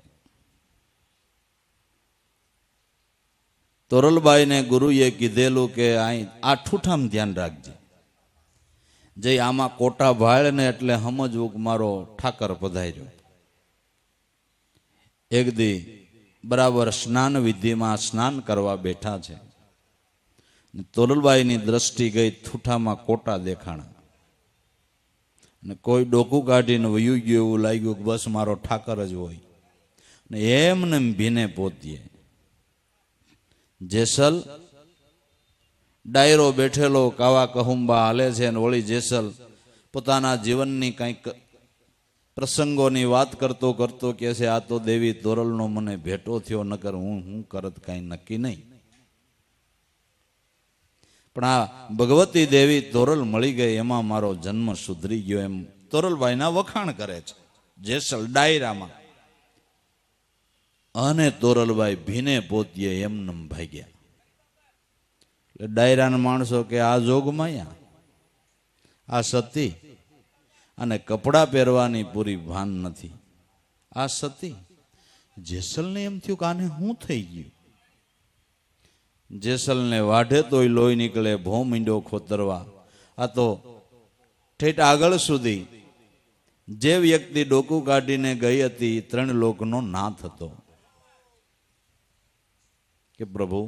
તોરલબાઈને ગુરુએ કીધેલું કે આ ઠૂઠામ ધ્યાન રાખજે. જે આમાં કોટા ભાળ ને એટલે સમજવું કે મારો ઠાકર પધાર્યો. એક દી બરાબર સ્નાન વિધિમાં સ્નાન કરવા બેઠા છે. તોરલબાઈની દ્રષ્ટિ ગઈ, ઠૂઠામાં કોટા દેખાણા. ને કોઈ ડોકું કાઢીને વયું ગયું એવું લાગ્યું કે બસ મારો ઠાકર જ હોય. ને એમને ભીને પોતીએ જેસલ ડાયરો બેઠેલો કાવા કહુંબા હાલે છે, અને વળી જેસલ પોતાના જીવનની કંઈક પ્રસંગોની વાત કરતો કરતો કહે છે, આ તો દેવી તોરલનો મને ભેટો થયો, નકર હું કરત કાંઈ નક્કી નહીં. પણ આ ભગવતી દેવી તોરલ મળી ગઈ, એમાં મારો જન્મ સુધરી ગયો, એમ તોરલભાઈના વખાણ કરે છે જેસલ ડાયરામાં. અને તોરલભાઈ ભીને પોતીએ એમનેમ ભાગ્યા. એટલે ડાયરાના માણસો કે આ જોગમાયા, આ સતી, અને કપડાં પહેરવાની પૂરી ભાન નથી. આ સતી. જેસલને એમ થયું કે આને શું થઈ ગયું? જેસલને વાઢે તોય લોહી નીકળે, ભો મીંડો ખોતરવા. આ તો ઠેઠ આગળ સુધી જે વ્યક્તિ ડોકું કાઢીને ગઈ હતી 3 લોકનો નાથ હતો. કે પ્રભુ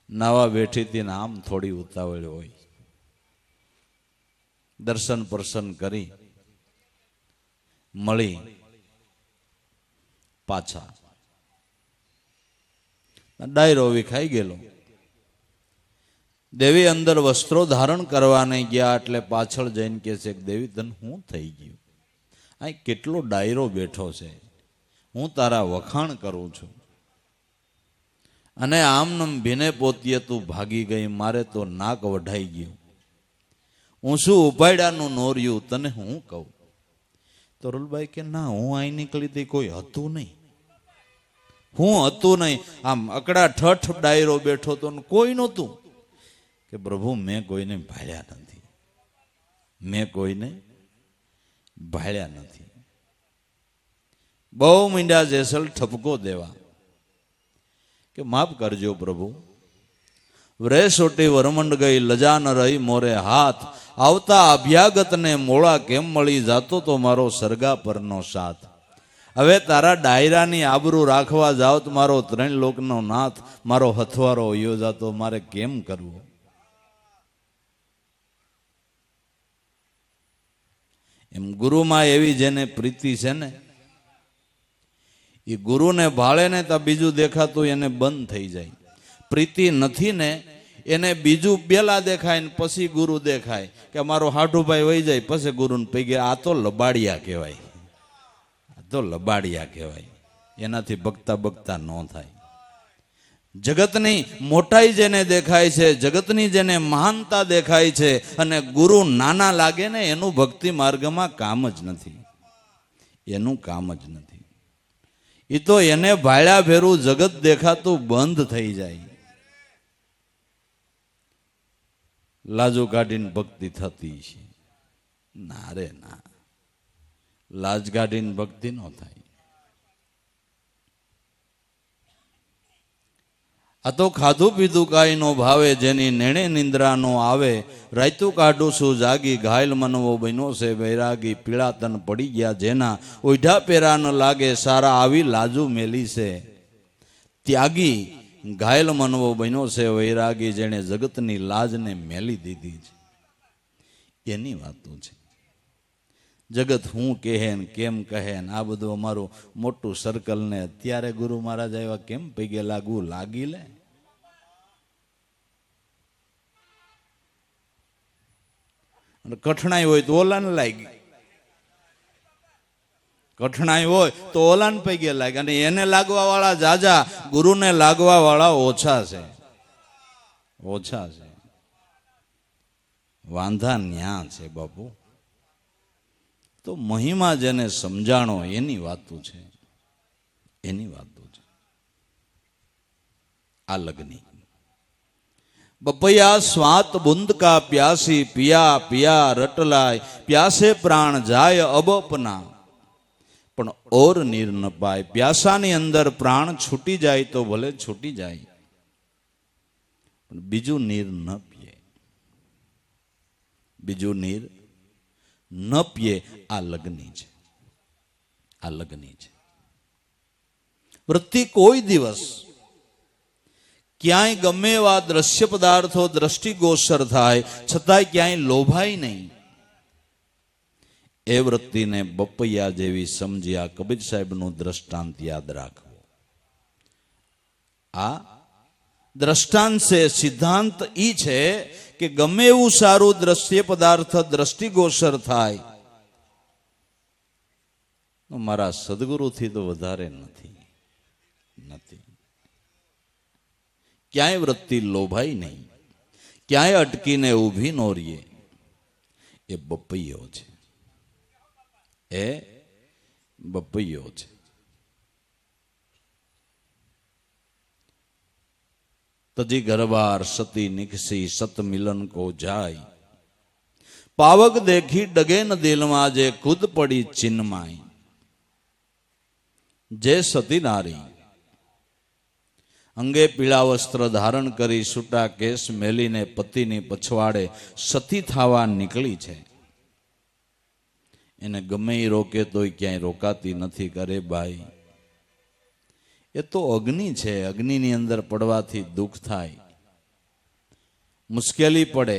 નાવા બેઠી હતી ને આમ થોડી ઉતાવળ હોય. દર્શન પ્રસન્ન કરી મળી પાછા. ડાયરો વિખાઈ ગયેલો. દેવી અંદર વસ્ત્રો ધારણ કરવાને ગયા એટલે પાછળ જઈને કહે છે કે દેવી તને શું થઈ ગયું? આ કેટલો ડાયરો બેઠો છે, હું તારા વખાણ કરું છું, અને આમનમ ભીને પોતીએ તું ભાગી ગઈ, મારે તો નાક વઢાઈ ગયું, હું શું ઉપાડ્યાનું નોર્યું, તને હું કહું? તોરલબાઈ કે ના, હું અહીં નીકળી હતી કોઈ હતું નહીં, હું હતું નહીં. આમ અકડા ઠઠ ડાયરો બેઠો તો કોઈ નહોતું. કે પ્રભુ મેં કોઈને ભાળ્યા નથી, મેં કોઈને ભાળ્યા નથી. બહુ મીંડા જેસલ ઠપકો દેવા કે માફ કરજો પ્રભુ, વ્રેસોટી વરમંડ ગઈ, લજા ન રહી મોરે હાથ, આવતા અભ્યાગતને મોળા કેમ મળી, જાતો તો મારો સરગા પરનો સાથ. હવે તારા ડાયરાની આબરૂ રાખવા જાઓ તો મારો 3 લોકનો નાથ, મારો હથવારો વયો જાતો, મારે કેમ કરવું? એમ ગુરુમાં એવી જેને પ્રીતિ છે ને, એ ગુરુને ભાળે ને તો બીજું દેખાતું એને બંધ થઈ જાય. પ્રીતિ નથી ને એને બીજું બેલા દેખાય ને પછી ગુરુ દેખાય. કે મારો હાઠુભાઈ વહી જાય પછી ગુરુને પૈગે. આ તો લબાડિયા કહેવાય, આ તો લબાડિયા કહેવાય. એનાથી બગતા બગતા ન થાય. જગતની મોટાઈ જેને દેખાય છે, જગતની જેને મહાનતા દેખાય છે અને ગુરુ નાના લાગે ને એનું ભક્તિ માર્ગમાં કામ જ નથી, એનું કામ જ નથી. એ તો એને ભાળ્યા ભેરું જગત દેખાતું બંધ થઈ જાય. લાજો કાઢીને ભક્તિ થતી છે? ના રે ના, લાજ કાઢીને ભક્તિ ન થાય. આ તો ખાધું પીધું કાંઈ નો ભાવે, જેની નેણે નિંદ્રા નો આવે. રાયતું કાઢું છું જાગી, ઘાયલ મનવો બન્યો છે વૈરાગી. પીળા તન પડી ગયા જેના, ઓઢા પેરા ન લાગે સારા. આવી લાજુ મેલી છે ત્યાગી, ઘાયલ મનવો બન્યો છે વૈરાગી. જેણે જગતની લાજને મેલી દીધી છે, એની વાતો છે. જગત હું કહે ને કેમ કહે ને આ બધું અમારું મોટું સર્કલ ને અત્યારે ગુરુ મહારાજ આવ્યા કેમ પૈગે લાગવું લાગી લે. અને કઠણાઈ હોય તો ઓલાને લાગી, કઠણાઈ હોય તો ઓલાને પૈગે લાગે. અને એને લાગવા વાળા જાજા, ગુરુને લાગવા વાળા ઓછા છે, ઓછા છે. વાંધા ન્યા છે બાપુ. તો મહિમા જેને સમજાણો એની વાતો છે, એની વાતો છે. આ લગ્ની બપૈયા સ્વાત બુંદ કા પ્યાસી, પિયા પિયા રટલાય. પ્યાસે પ્રાણ જાય અબપના, પણ ઓર નીર ન પાય. પ્યાસાની અંદર પ્રાણ છૂટી જાય તો ભલે છૂટી જાય, પણ બીજું નીર ન પીએ, બીજું નીર ન પીએ. આ લગ્ની છે, આ લગ્ની છે. વૃત્તિ કોઈ દિવસ ક્યાંય ગમે એવા દ્રશ્ય પદાર્થો દ્રષ્ટિગોચર થાય છતાંય ક્યાંય લોભાય નહીં. એ વૃત્તિને બપૈયા જેવી સમજી આ કબીર સાહેબનું દ્રષ્ટાંત યાદ રાખવું. આ દ્રષ્ટાંત છે, સિદ્ધાંત ઈ છે કે ગમે એવું સારું દ્રશ્ય પદાર્થ દ્રષ્ટિગોચર થાય, મારા સદગુરુથી તો વધારે નથી, નથી. ક્યાંય વૃત્તિ લોભાય નહીં, ક્યાંય અટકીને ઊભી નો રહીએ. એ બપૈયો છે, એ બપૈયો છે. તજી ઘરબાર સતી નિકસી, સત મિલન કો જાય. પાવક દેખી ડગે ન દિલમાં, જે ખુદ પડી ચિન્માય. જે સતી નારી અંગે પીળા વસ્ત્ર ધારણ કરી, છૂટા કેસ મેલીને પતિની પછવાડે સતી થવા નીકળી છે. એને ગમે એ રોકે તોય ક્યાંય રોકાતી નથી. કરે ભાઈ, એ તો અગ્નિ છે, અગ્નિની અંદર પડવાથી દુઃખ થાય, મુશ્કેલી પડે,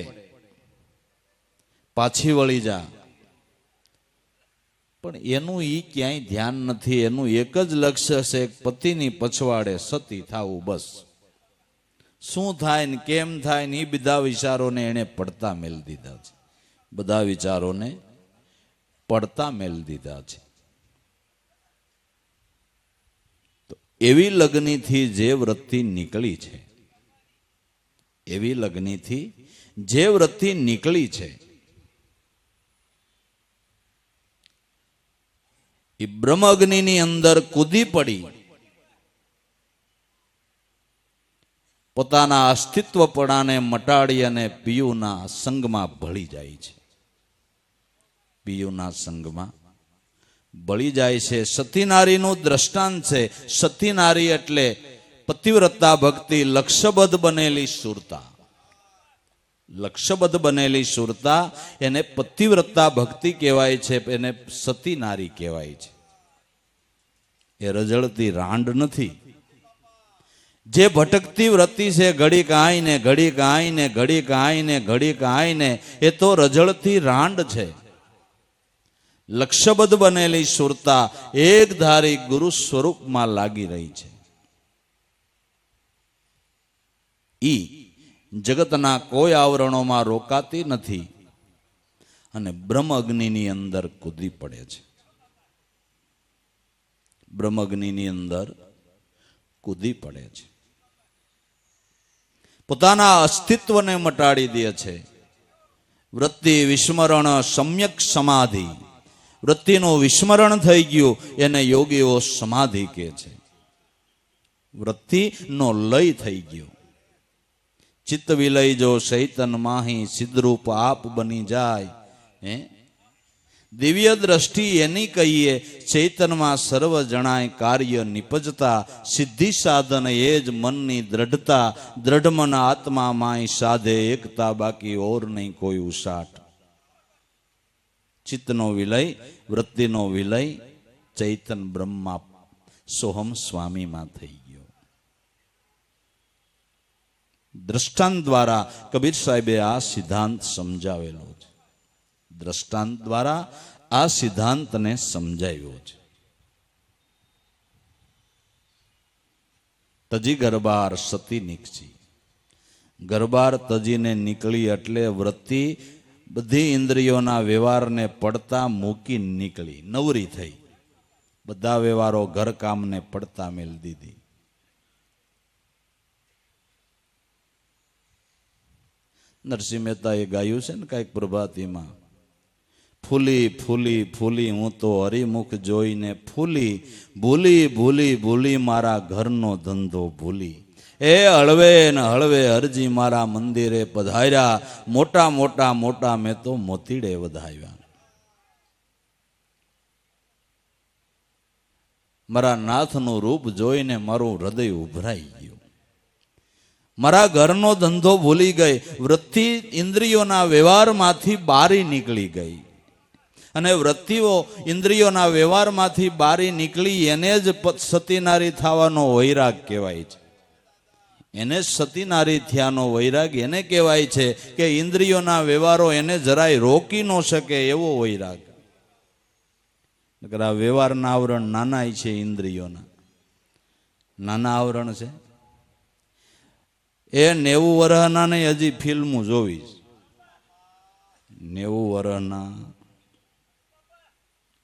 પાછી વળી જા. પણ એનું ઈ ક્યાંય ધ્યાન નથી. એનું એક જ લક્ષ્ય છે, પતિની પછવાડે સતી થાવું. બસ શું થાય ને કેમ થાય ને એ બધા વિચારોને એને પડતા મેલ દીધા છે, બધા વિચારોને પડતા મેલ દીધા છે. તો એવી લગ્નીથી જે વૃત્તિ નીકળી છે, એવી લગ્નીથી જે વૃત્તિ નીકળી છે, એ બ્રહ્મ અગ્નિની અંદર કૂદી પડી પોતાના અસ્તિત્વપણાને મટાડી અને પિયુના સંગમાં ભળી જાય છે, પિયુના સંગમાં બળી જાય છે. સતી નારીનું દ્રષ્ટાંત છે. સતી નારી એટલે પતિવ્રતા ભક્તિ, લક્ષ્યબદ્ધ બનેલી સુરતા. લક્ષ્યબદ્ધ બનેલી સુરતા એને પતિવ્રતા ભક્તિ કહેવાય છે, એને સતી નારી કહેવાય છે. એ રજળતી રાંડ નથી. જે ભટકતી વૃત્તિ છે, ઘડી કાંઈ ને ઘડી કાંઈ ને ઘડી કાંઈ ને ઘડી કાંઈ ને, એ તો રજળતી રાંડ છે. લક્ષ્યબદ્ધ બનેલી સુરતા એક ધારી ગુરુ સ્વરૂપમાં લાગી રહી છે. ઈ જગતના કોઈ આવરણોમાં રોકાતી નથી અને બ્રહ્મ અગ્નિની અંદર કૂદી પડે છે. બ્રહ્મ અગ્નિની અંદર કૂદી પડે છે. પોતાના અસ્તિત્વને મટાડી દે છે. વૃત્તિ વિસ્મરણ સમ્યક સમાધિ, વૃત્તિનું વિસ્મરણ થઈ ગયું એને યોગીઓ સમાધિ કહે છે. વૃત્તિનો લય થઈ ગયો. ચિત્ત વિલય જો ચૈતન માહી સિદ્ધરૂપ આપ બની જાય. દિવ્ય દ્રષ્ટિ એની કહીએ ચૈતનમાં સર્વ જણાય કાર્ય નિપજતા, સિદ્ધિ સાધન એ જ મનની દ્રઢતા, દ્રઢ મન આત્મા માય સાધે એકતા, બાકી ઓર નહીં કોઈ ઉસાટ. ચિત્તનો વિલય, વૃત્તિનો વિલય ચૈતન બ્રહ્મા સોહમ સ્વામીમાં થઈ ગયો. દ્રષ્ટાંત દ્વારા કબીર સાહેબે આ સિદ્ધાંત સમજાવેલો છે. દ્રષ્ટાંત દ્વારા આ સિદ્ધાંતને સમજાવ્યો છે. તજી ગરબાર સતી નીકળી. ગરબાર તજીને નીકળી એટલે વૃત્તિ બધી ઇન્દ્રિયોના વ્યવહારને પડતા મૂકી નીકળી, નવરી થઈ. બધા વ્યવહારો ઘરકામને પડતા મેલ દીધી. નરસિંહ મહેતાએ ગાયું છે ને કાંઈક પ્રભાતીમાં, ફૂલી ફૂલી ફૂલી હું તો હરિમુખ જોઈને ફૂલી, ભૂલી ભૂલી ભૂલી મારા ઘરનો ધંધો ભૂલી. એ હળવે ને હળવે હરજી મારા મંદિરે પધાર્યા, મોટા મોટા મોટા મેં તો મોતીડે વધાવ્યા. મારા નાથનું રૂપ જોઈને મારું હૃદય ઉભરાઈ ગયું. મારા ઘરનો ધંધો ભૂલી ગઈ. વૃત્તિ ઇન્દ્રિયોના વ્યવહારમાંથી બારી નીકળી ગઈ. અને વૃત્તિઓ ઇન્દ્રિયોના વ્યવહારમાંથી બારી નીકળી એને જ સતીનારી થવાનો વૈરાગ કહેવાય છે. એને સતીનારી થયાનો વૈરાગ એને કહેવાય છે કે ઇન્દ્રિયોના વ્યવહારો એને જરાય રોકી ન શકે એવો વૈરાગ. આ વ્યવહારના આવરણ નાના છે, ઇન્દ્રિયોના નાના આવરણ છે. એ 90 વર્ષના ને હજી ફિલ્મો જોવીશ. 90 વર્ષના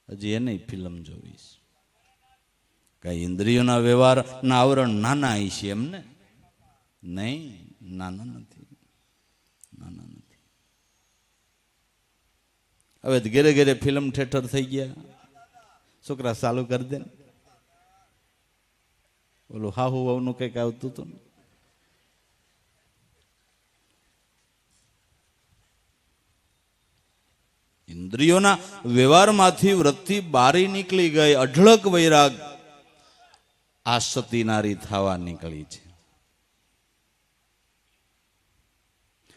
હજી એને ફિલ્મ જોવીશ. કઈ ઇન્દ્રિયોના વ્યવહાર ના આવરણ નાના છે એમને? નહીં, નાના નથી, નાના નથી. હવે ઘેરે ઘેરે ફિલ્મ થિયેટર થઈ ગયા. છોકરા ચાલુ કરી દે. ઓલું હાહુ વાવનું કંઈક આવતું હતું ને, ઇન્દ્રિયોના વ્યવહારમાંથી વૃત્તિ બારી નીકળી ગઈ. અઢળક વૈરાગ આ સતીનારી થવા નીકળી છે.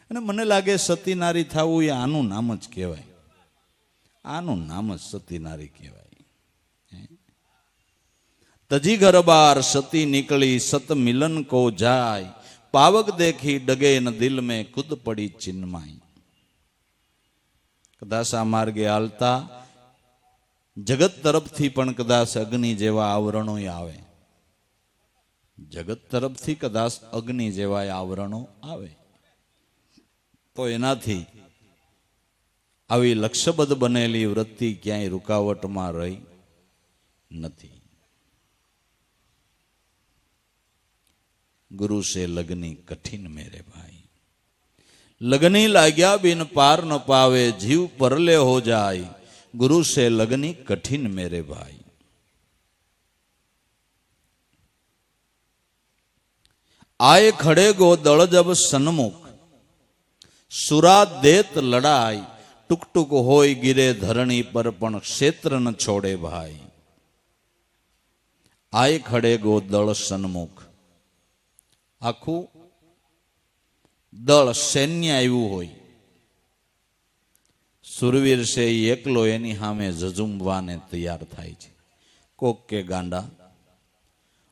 અને મને લાગે સતીનારી થવું એ આનું નામ જ કહેવાય. આનું નામ જ સતીનારી કહેવાય. તજી ગરબાર સતી નીકળી, સત મિલન કો જાય, પાવક દેખી ડગે ન દિલ में खुद पड़ी चिन्माई. કદાચ આ માર્ગે હાલતા જગત તરફથી પણ કદાચ અગ્નિ જેવા આવરણો આવે. જગત તરફથી કદાચ અગ્નિ જેવા આવરણો આવે તો એનાથી આવી લક્ષ્યબદ્ધ બનેલી વૃત્તિ ક્યાંય રૂકાવટમાં રહી નથી. ગુરુ સે લગની કઠિન મેરે ભાઈ, લગની લાગ્યા બિન પાર ન પાવે, જીવ પરલે હો જાય, ગુરુ સે લગની કઠિન મેરે ભાઈ. આય ખડે ગો દળ જબ સન્મુખ, સુરા દેત લડાઈ, ટુક ટુક હોય ગિરે ધરણી પર પણ ક્ષેત્ર ન છોડે ભાઈ. આય ખડે ગો દળ સન્મુખ, આખું દળ સૈન્ય આવ્યું હોય, સુરવીર છે એકલો એની સામે ઝઝુમવાને તૈયાર થાય છે. કોક કે ગાંડા,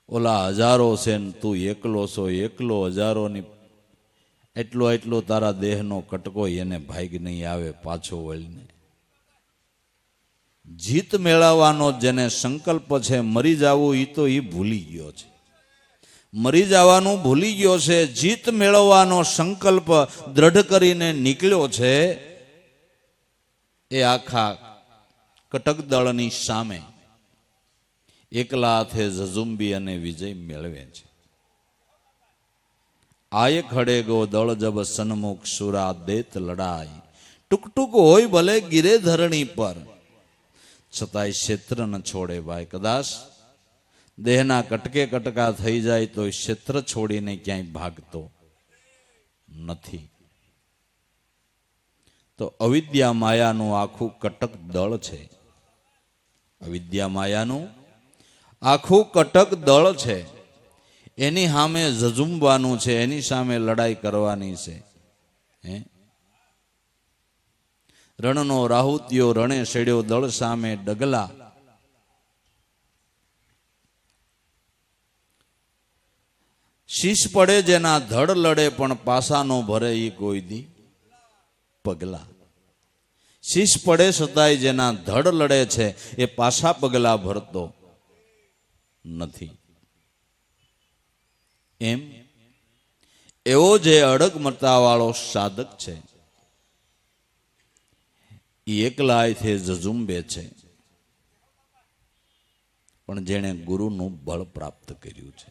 ઓલા હજારો છે ને તું એકલો છો, એકલો હજારોની એટલો તારા દેહનો કટકો એને ભાગ નહીં આવે પાછો વળીને. જીત મેળવવાનો જેને સંકલ્પ છે, મરી જવું એ તો એ ભૂલી ગયો છે. મરી જવાનું ભૂલી ગયો છે. જીત મેળવવાનો સંકલ્પ દ્રઢ કરીને નીકળ્યો છે. એ આખા કટક દળની સામે એકલા હાથે ઝઝુંબી અને વિજય મેળવે છે. આય ખડે ગો દળ જબ સન્મુખ સુરા દેત લડાઈ ટૂંક ટૂંક હોય ભલે ગીરે ધરણી પર છતાંય ક્ષેત્ર ન છોડે ભાઈ. કદાચ દેહના કટકે કટકા થઈ જાય તો ક્ષેત્ર છોડીને ક્યાંય ભાગતો નથી. તો અવિદ્યા માયાનું આખું કટક દળ છે. અવિદ્યા માયાનું આખું કટક દળ છે. એની સામે ઝઝુમવાનું છે, એની સામે લડાઈ કરવાની છે. રણનો રાહુતિયો રણે સેડ્યો દળ સામે ડગલા. શીશ પડે જેના ધડ લડે પણ પાસાનો ભરે ઈ કોઈ દી પગલા. શીશ પડે છતાંય જેના ધડ લડે છે એ પાછા પગલા ભરતો નથી. એમ એવો જે અડગમતાવાળો સાધક છે એ એકલાયથી ઝઝુંબે છે, પણ જેણે ગુરુનું બળ પ્રાપ્ત કર્યું છે,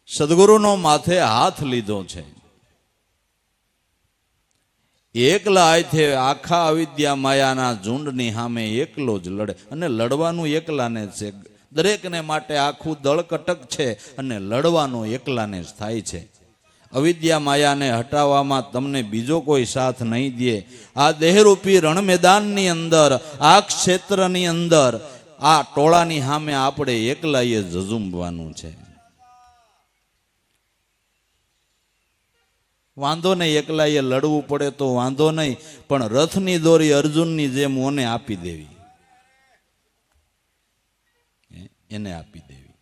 સદગુરુનો માથે હાથ લીધો છે, એકલાયથી આખા અવિદ્યા માયાના ઝુંડની સામે એકલો જ લડે. અને લડવાનું એકલાને છે. દરેકને માટે આખું દળ કટક છે અને લડવાનું એકલાને જ થાય છે. અવિદ્યા માયાને હટાવવામાં તમને બીજો કોઈ સાથ નહીં દે. આ દેહરૂપી રણ મેદાનની અંદર, આ ક્ષેત્રની અંદર, આ ટોળાની સામે આપણે એકલાએ ઝઝુંબવાનું છે. વાંધો નહીં, એકલાએ લડવું પડે તો વાંધો નહીં, પણ રથની દોરી અર્જુનની જેમ ઓને આપી દેવી, એને આપી દેવી.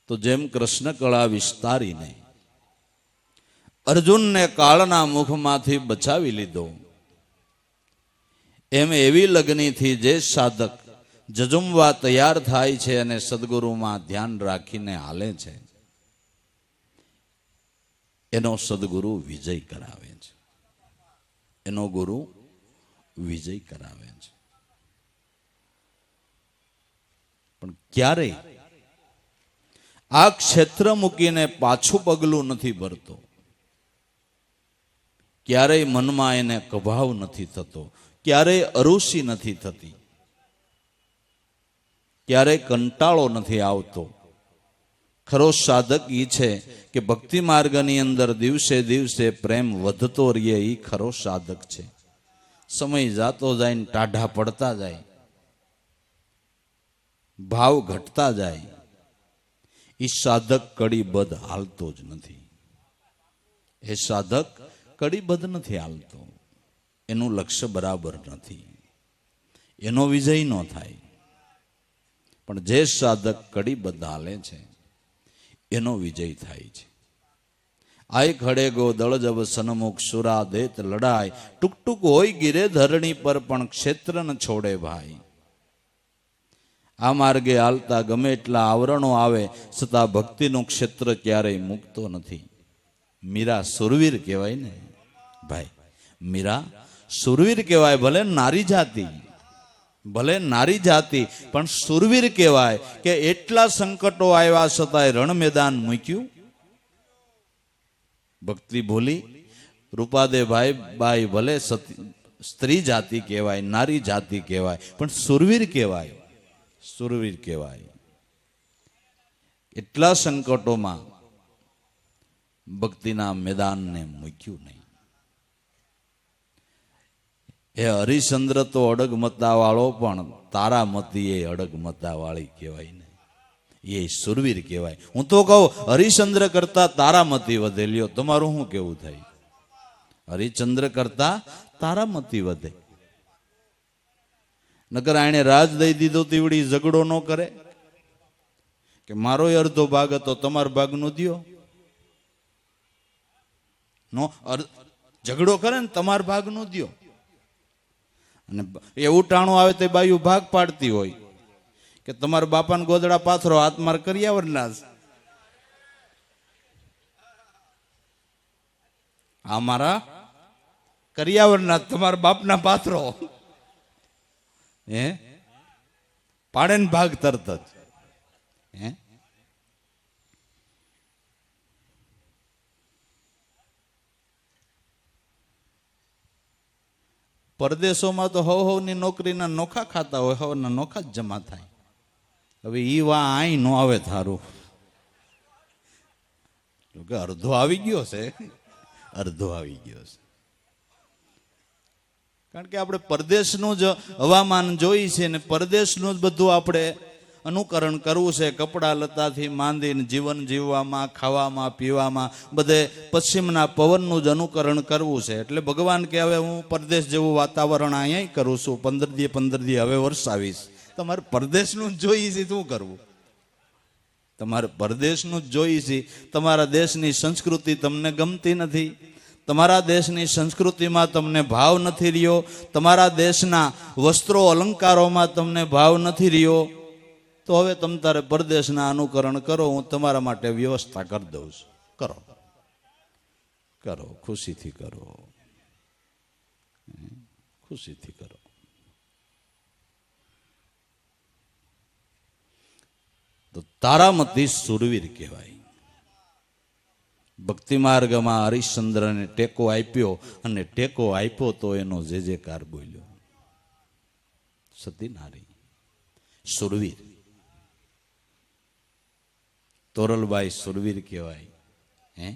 તો જેમ કૃષ્ણ કળા વિસ્તારીને અર્જુનને કાળના મુખમાંથી બચાવી લીધો, એમ એવી લગ્નીથી જે સાધક જજુમવા તૈયાર થાય છે અને સદગુરુમાં ધ્યાન રાખીને હાલે છે, એનો સદગુરુ વિજય કરાવે છે. એનો ગુરુ વિજય કરાવે છે. પણ ક્યારેય આ ક્ષેત્ર મૂકીને પાછું પગલું નથી ભરતો. ક્યારેય મનમાં એને કભાવ નથી થતો, ક્યારેય અરુષિ નથી થતી, ક્યારેય કંટાળો નથી આવતો. ખરો સાધક ઈ છે કે ભક્તિ માર્ગની અંદર દિવસે દિવસે પ્રેમ વધતો રહે, ઈ ખરો સાધક છે. સમય જાતો જાય ને ટાઢા પડતા જાય, ભાવ ઘટતા જાય, ઈ સાધક કડીબદ્ધ હાલતો જ નથી. એ સાધક કડીબદ્ધ નથી હાલતો. એનું લક્ષ્ય બરાબર નથી, એનો વિજય ન થાય. પણ જે સાધક કડીબદ્ધ હાલે છે એનો વિજય થાય છે. આય ખડે ગો દળ જબ સન્મુખ સુરા દેત લડાય ટૂંક ટૂંક હોય ગીરે ધરણી પર પણ ક્ષેત્ર ન છોડે ભાઈ. આ માર્ગે હાલતા ગમે એટલા આવરણો આવે છતાં ભક્તિનું ક્ષેત્ર ક્યારેય મૂકતો નથી. મીરા સુરવીર કહેવાય ને ભાઈ, મીરા સુરવીર કહેવાય. ભલે નારી જાતિ, ભલે નારી જાતિ, પણ સુરવીર કહેવાય કે એટલા સંકટો આવ્યા છતાંય રણ મેદાન મૂક્યું. ભક્તિ ભૂલી રૂપાદે બાઈ ભલે સ્ત્રી જાતિ કહેવાય, નારી જાતિ કહેવાય, પણ સુરવીર કહેવાય, સુરવીર કહેવાય. એટલા સંકટોમાં ભક્તિના મેદાનને મૂક્યું નહીં. એ હરિશ્ચંદ્ર તો અડગમતા વાળો, પણ તારામતી એ અડગમતા વાળી કહેવાય ને, એ સુરવીર કહેવાય. હું તો કહું હરિશ્ચંદ્ર કરતા તારામતી વધે. લ્યો તમારું શું કેવું થાય? હરિશ્ચંદ્ર કરતા તારામતી વધે. નકર આણે રાજ દઈ દીધો તીવડી ઝઘડો ન કરે કે મારો અડધો ભાગ હતો તમારો ભાગ નો દ્યો. નો ઝઘડો કરે ને તમારો ભાગ નો દ્યો. અને એવું ટાણું આવે તો બાયુ ભાગ પાડતી હોય કે તમારા બાપાને ગોદડા પાથરો, હાથ માર કર્યાવર ના આ મારા કર્યાવર ના તમારા બાપના પાથરો. હે પાડે ને ભાગ તરત જ. હે પરદેશોમાં તો હવની નોકરીના નોખા ખાતા હોય, હવના નોખા જ જમા થાય. હવે ઈ વા આઈ નો આવે થારું કે અડધો આવી ગયો છે, અડધો આવી ગયો છે. કારણ કે આપણે પરદેશનું જ હવામાન જોઈ છે ને પરદેશનું જ બધું આપણે અનુકરણ કરવું છે. કપડા લતાથી માંડીને જીવન જીવવામાં, ખાવામાં, પીવામાં બધે પશ્ચિમના પવનનું જ અનુકરણ કરવું છે. એટલે ભગવાન કે હવે હું પરદેશ જેવું વાતાવરણ અહીંયા કરું છું, 15 દી હવે વરસાવીશ. તમારે પરદેશનું જ જોઈ છે, શું કરવું? તમારે પરદેશનું જ જોઈ છે. તમારા દેશની સંસ્કૃતિ તમને ગમતી નથી, તમારા દેશની સંસ્કૃતિમાં તમને ભાવ નથી રહ્યો, તમારા દેશના વસ્ત્રો અલંકારોમાં તમને ભાવ નથી રહ્યો, તો હવે તમે તારે પરદેશના અનુકરણ કરો. હું તમારા માટે વ્યવસ્થા કરી દઉં છું. કરો કરો, ખુશીથી કરો, ખુશીથી કરો. તો તારામતી સુરવીર કહેવાય. ભક્તિ માર્ગમાં હરિશ્ચંદ્રને ટેકો આપ્યો અને ટેકો આપ્યો તો એનો જે જેકાર બોલ્યો. સતી નારી સુરવીર, તોરલબાઈ સુરવીર કહેવાય. હે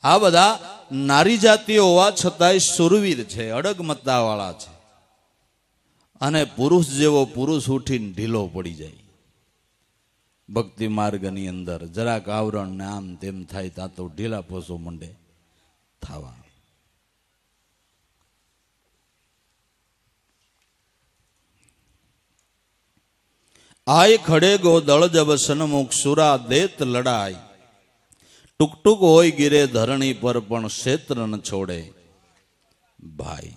આ બધા નારી જાતિઓ હોવા છતાંય સુરવીર છે, અડગમતા વાળા છે. અને પુરુષ જેવો પુરુષ ઉઠીને ઢીલો પડી જાય. ભક્તિ માર્ગની અંદર જરાક આવરણ ને આમ તેમ થાય ત્યાં તો ઢીલા પોસો મંડે થવા. આય ખડે ગો દળ જબ સન્મુખ સુરા દેત લડાય, ટુક ટુક હોય ગીરે ધરણી પર પણ ક્ષેત્ર ન છોડે ભાઈ.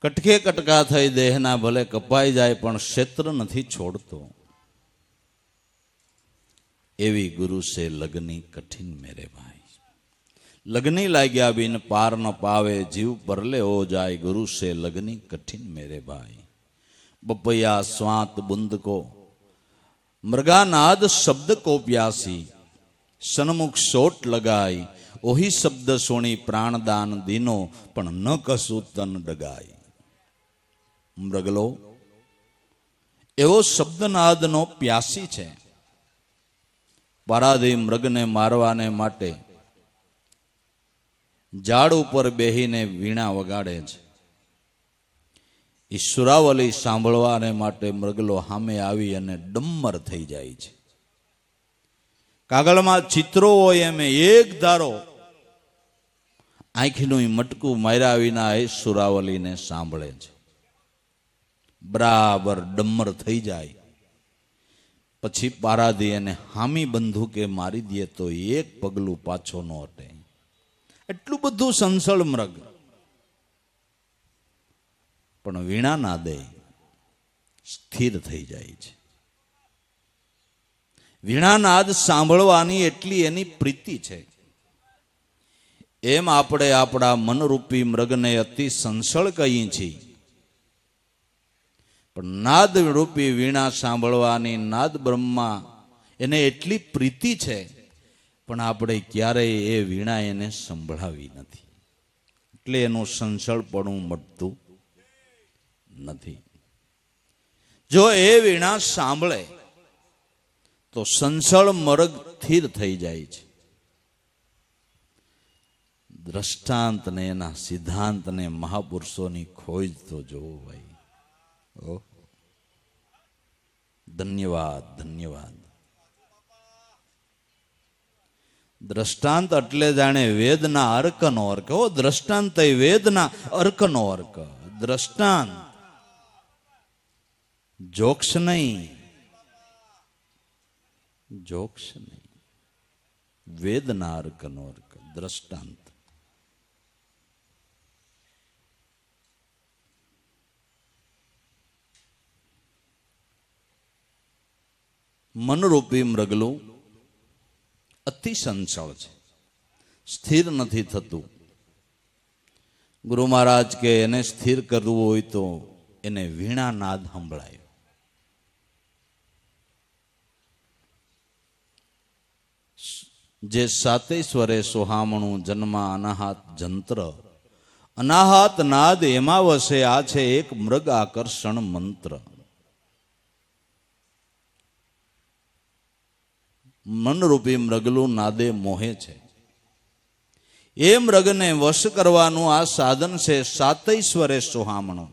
કટકે કટકા થઈ દેહના ભલે કપાઈ જાય પણ ક્ષેત્ર નથી છોડતો. એવી ગુરુ છે લગની કઠિન મેરે ભાઈ. લગની લાગ્યા બિન પાર ન પાવે, જીવ પરલે હો જાય. ગુરુ છે લગની કઠિન મેરે ભાઈ. બપૈયા સ્વાત બુંદ કો મૃગાનાદ શબ્દ કો પ્યાસી, સન્મુખ સોટ લગાઈ. ઓહી શબ્દ સોણી પ્રાણદાન દીનો, પણ ન કશું તન ડગાય. મૃગલો એવો શબ્દનાદનો પ્યાસી છે. પરાધી મૃગને મારવાને માટે ઝાડ ઉપર બેહીને વીણા વગાડે છે. ઈશ્વરાવલી સાંભળવાને માટે મૃગલો સામે આવી અને ડમ્મર થઈ જાય છે. કાગળમાં ચિત્રો હોય એમ એક ધારો આંખનું મટકું માર્યા વિના ઈશ્વરાવલીને સાંભળે છે. બરાબર ડમ્મર થઈ જાય પછી પારાધી એને હામી બંદૂકે મારી દે તો એક પગલું પાછો ન હટે. એટલું બધું સંસળ મૃગ, પણ વીણા ના દે સ્થિર થઈ જાય છે. વીણાનાદ સાંભળવાની એટલી એની પ્રીતિ છે. એમ આપણે આપણા મનરૂપી મૃગને અતિ સંસળ કહીએ છીએ, પણ નાદ રૂપી વીણા સાંભળવાની નાદ બ્રહ્મા એને એટલી પ્રીતિ છે, પણ આપણે ક્યારેય એ વીણા એને સંભળાવી નથી. એટલે એનું સંસળપણું મળતું નથી. જો એ વીણા સાંભળે તો સંસળ મરગ સ્થિર થઈ જાય છે. દ્રષ્ટાંતને એના સિદ્ધાંતને મહાપુરુષોની ખોજ તો જોવો ભાઈ. ધન્યવાદ ધન્યવાદ. દ્રષ્ટાંત એટલે જાણે વેદના અર્કનો અર્ક. દ્રષ્ટાંત વેદના અર્કનો અર્ક. દ્રષ્ટાંત જોક્સ નહીં, જોક્સ નહીં, વેદના અર્કનો અર્ક દ્રષ્ટાંત. મનરૂપી મૃગલું અતિ સંચળ છે, સ્થિર નથી થતું. ગુરુ મહારાજ કે એને સ્થિર કરવું હોય તો એને વીણા નાદ સંભળાય. જે સાતેય સ્વરે સોહામણું જન્મા અનાહાત જંત્ર, અનાહાત નાદ એમાં વસે આ છે એક મૃગ આકર્ષણ મંત્ર. મનરૂપી મૃગલું નાદે મોહે છે. એ મૃગને વશ કરવાનું આ સાધન છે સાતેય સ્વરે સોહામણું.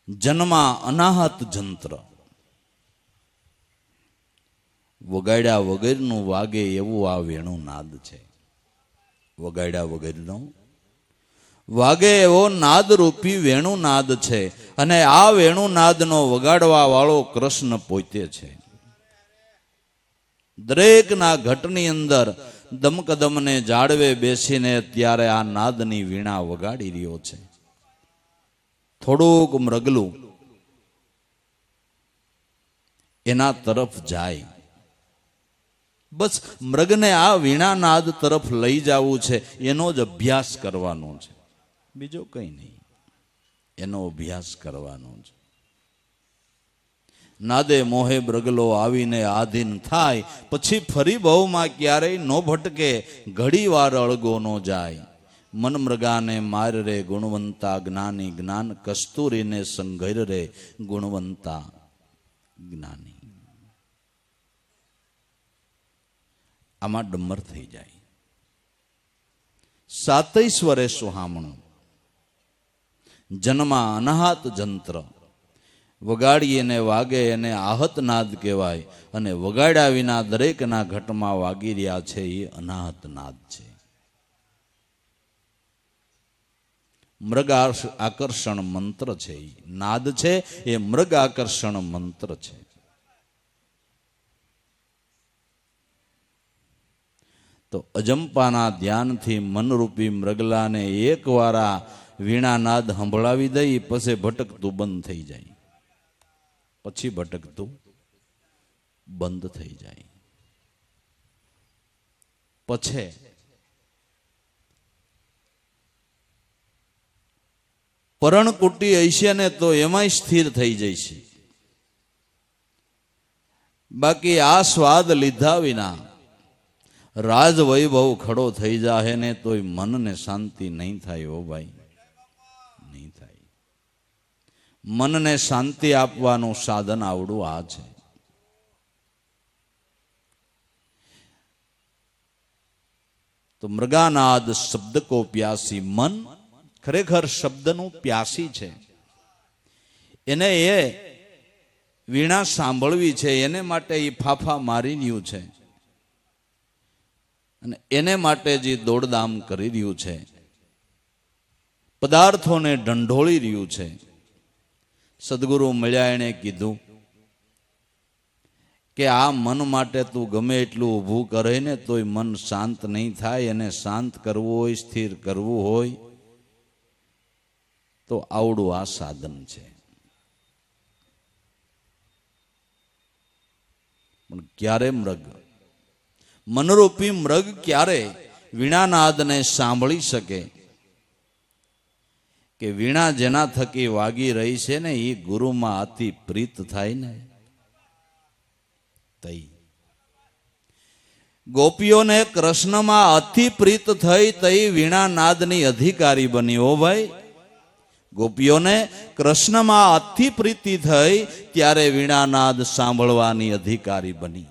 જન્મા અનાહત જંત્ર, વગાડ્યા વગરનું વાગે એવું આ વેણું નાદ છે. વગાડ્યા વગરનો વાગે એવો નાદરૂપી વેણું નાદ છે. અને આ વેણું નાદનો વગાડવા વાળો કૃષ્ણ પોતે છે. દરેકના ઘટની અંદર દમકદમને જાળવે બેસીને અત્યારે આ નાદની વીણા વગાડી રહ્યો છે. થોડુંક મૃગલું એના તરફ જાય, બસ મૃગને આ વીણા નાદ તરફ લઈ જવું છે, એનો જ અભ્યાસ કરવાનો છે, બીજો કંઈ નહીં. એનો અભ્યાસ કરવાનો છે. નાદે મોહે મૃગલો આવીને આધીન થાય, પછી ફરી બહુમાં ક્યારેય નો ભટકે, ઘડી વાર અળગો નો જાય. મન મૃગાને માર રે ગુણવંતા જ્ઞાની, જ્ઞાન કસ્તુરીને સંઘર રે ગુણવંતા જ્ઞાની. આમાં ડમર થઈ જાય. સાતેય સ્વરે સોહામણું, જન્મા અનાહત જંત્ર, વગાડીએ ને વાગે એને આહત નાદ કહેવાય. અને વગાડ્યા વિના દરેકના ઘટમાં વાગી રહ્યા છે એ અનાહત નાદ છે. મૃગ આકર્ષણ મંત્ર છે. નાદ છે એ મૃગ આકર્ષણ મંત્ર છે. તો અજંપાના ધ્યાનથી મનરૂપી મૃગલાને એકવાર આ વીણા નાદ સંભળાવી દઈ, પછી ભટકતું બંધ થઈ જાય. પછી ભટકતું બંધ થઈ જાય. પછી પરણકુટી હશે ને તો એમાંય સ્થિર થઈ જશે. બાકી આ સ્વાદ લીધા વિના રાજ વૈભવ ખડો થઈ જાય ને તોય મનને શાંતિ નહીં થાય. હો ભાઈ, નહીં થાય. મનને શાંતિ આપવાનું સાધન આવડું આ છે. તો મૃગાનાદ શબ્દ કો પ્યાસી, મન ખરેખર શબ્દનું પ્યાસી છે. એને એ વીણા સાંભળવી છે, એને માટે એ ફાફા મારી રહ્યું છે, અને એને માટે જે દોડધામ કરી રહ્યું છે, પદાર્થોને ઢંઢોળી રહ્યું છે. સદગુરુ મળ્યા એણે કીધું કે આ મન માટે તું ગમે એટલું ઊભું કરે ને તોય મન શાંત નહીં થાય. એને શાંત કરવું હોય, સ્થિર કરવું હોય તો આવડું આ સાધન છે. પણ ક્યારે મૃગ, મનરૂપી મૃગ ક્યારે વીણાનાદને સાંભળી શકે કે વીણા જેના થકી વાગી રહી છે ને એ ગુરુમાં અતિ પ્રીત થાય ને. તઈ ગોપીઓને કૃષ્ણમાં અતિ પ્રીત થઈ તઈ વીણાનાદની અધિકારી બની. હો ભાઈ, ગોપીઓને કૃષ્ણમાં અતિ પ્રીતિ થઈ ત્યારે વીણાનાદ સાંભળવાની અધિકારી બની.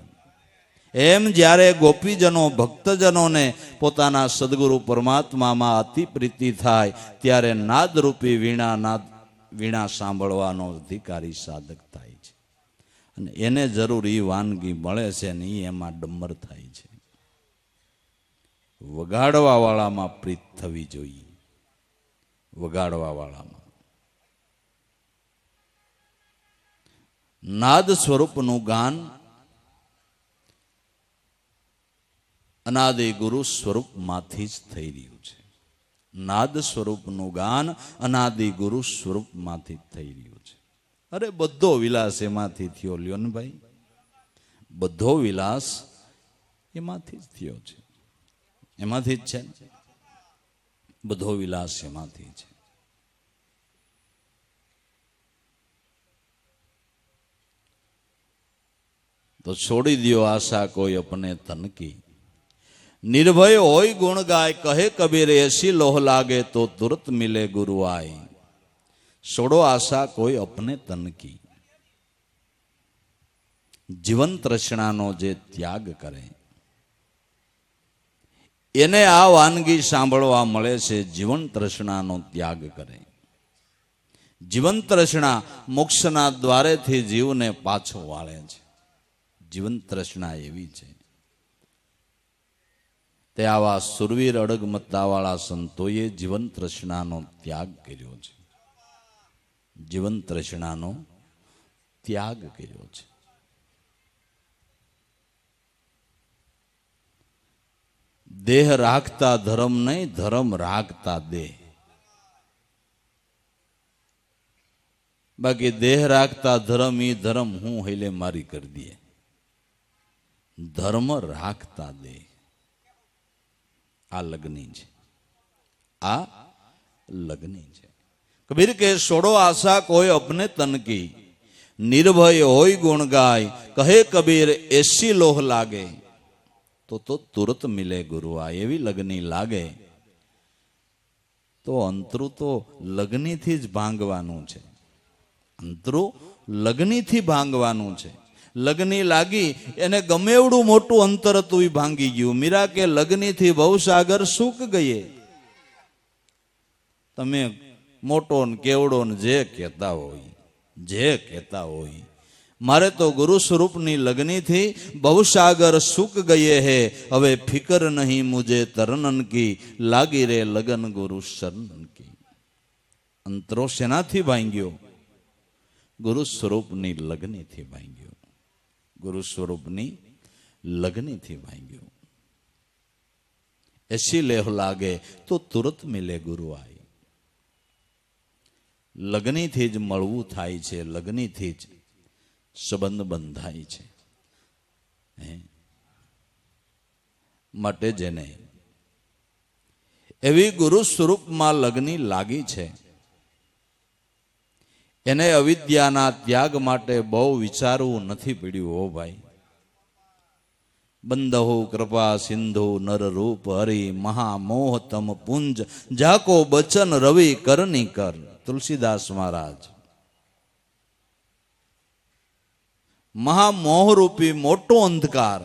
એમ જ્યારે ગોપીજનો ભક્તજનોને પોતાના સદગુરુ પરમાત્મામાં અતિ પ્રીતિ થાય ત્યારે નાદરૂપી વીણા સાંભળવાનો અધિકારી સાધક થાય છે. અને એને જરૂર એ વાનગી મળે છે ને એ એમાં ડમર થાય છે. વગાડવા વાળામાં પ્રીત થવી જોઈએ. વગાડવા વાળામાં નાદ સ્વરૂપનું ગાન અનાદિ ગુરુ સ્વરૂપમાંથી જ થઈ રહ્યું છે. નાદ સ્વરૂપનું ગાન અનાદિ ગુરુ સ્વરૂપમાંથી જ થઈ રહ્યું છે. અરે બધો વિલાસ એમાંથી થયો. લ્યો ને ભાઈ, બધો વિલાસ એમાંથી જ થયો છે. એમાંથી જ છે, બધો વિલાસ એમાંથી છે. તો છોડી દિયો આશા કોઈ અપને તન કી, નિર્ભય હોય ગુણ ગાય, કહે કબીર એસી લોહ લાગે તો તુરત મિલે ગુરુ આય. છોડો આશા કોઈ અપને તન કી. જીવન તૃષ્ણાનો જે ત્યાગ કરે એને આ વાનગી સાંભળવા મળે છે. જીવન તૃષ્ણાનો ત્યાગ કરે. જીવન તૃષ્ણા મોક્ષના દ્વારેથી જીવને પાછો વાળે છે. જીવન તૃષ્ણા એવી છે. તે આવા સુરવીર અડગમતાવાળા સંતોએ જીવન તૃષ્ણાનો ત્યાગ કર્યો છે. જીવન તૃષ્ણાનો ત્યાગ કર્યો છે. દેહ રાખતા ધર્મ નહીં, ધર્મ રાખતા દેહ. બાકી દેહ રાખતા ધર્મ, ઈ ધર્મ હું હેલે મારી કરી દે. ધર્મ રાખતા દેહ આ લગ્ની છે. આ લગ્ની છે. કબીર કે છોડો આશા કોઈ અપને તન કી, નિર્ભય હોય ગુણ ગાય, કહે કબીર એસી લોહ લાગે તો તુરત મિલે ગુરુ આ. એવી લગ્ની લાગે તો અંતરું તો લગ્નીથી જ ભાંગવાનું છે. અંતરું લગ્નીથી ભાંગવાનું છે. લગ્ની લાગી એને ગમે એવડું મોટું અંતર હતું એ ભાંગી ગયું. મીરા કે લગ્નીથી ભવસાગર સુક ગયે. તમે મોટો ને કેવડો ને જે કહેતા હોય, જે કહેતા હોય, મારે તો ગુરુ સ્વરૂપની લગ્નીથી ભવસાગર સુક ગયે હે. હવે ફિકર નહીં મુજે તરનન કી, લાગી રે લગન ગુરુ શરણન કી. અંતરો શેનાથી ભાંગ્યો? ગુરુ સ્વરૂપની લગ્નીથી ભાંગ્યો. ગુરુ સ્વરૂપની લગ્નીથી ભાંગ્યો. એસી લેહ લાગે તો તુરત મિલે ગુરુ આય. લગ્નીથી જ મળવું થાય છે. લગ્નીથી જ સંબંધ બંધાય છે. માટે જેને એવી ગુરુ સ્વરૂપમાં લગ્ની લાગી છે એને અવિદ્યાના ત્યાગ માટે બહુ વિચારવું નથી પડ્યું. હો ભાઈ, બંદહુ કૃપા સિંધુ નર રૂપ હરિ, મહામોહ તમ પુંજ, જાકો બચન રવિ કરની કર. તુલસીદાસ મહારાજ. મહામોહરૂપી મોટો અંધકાર,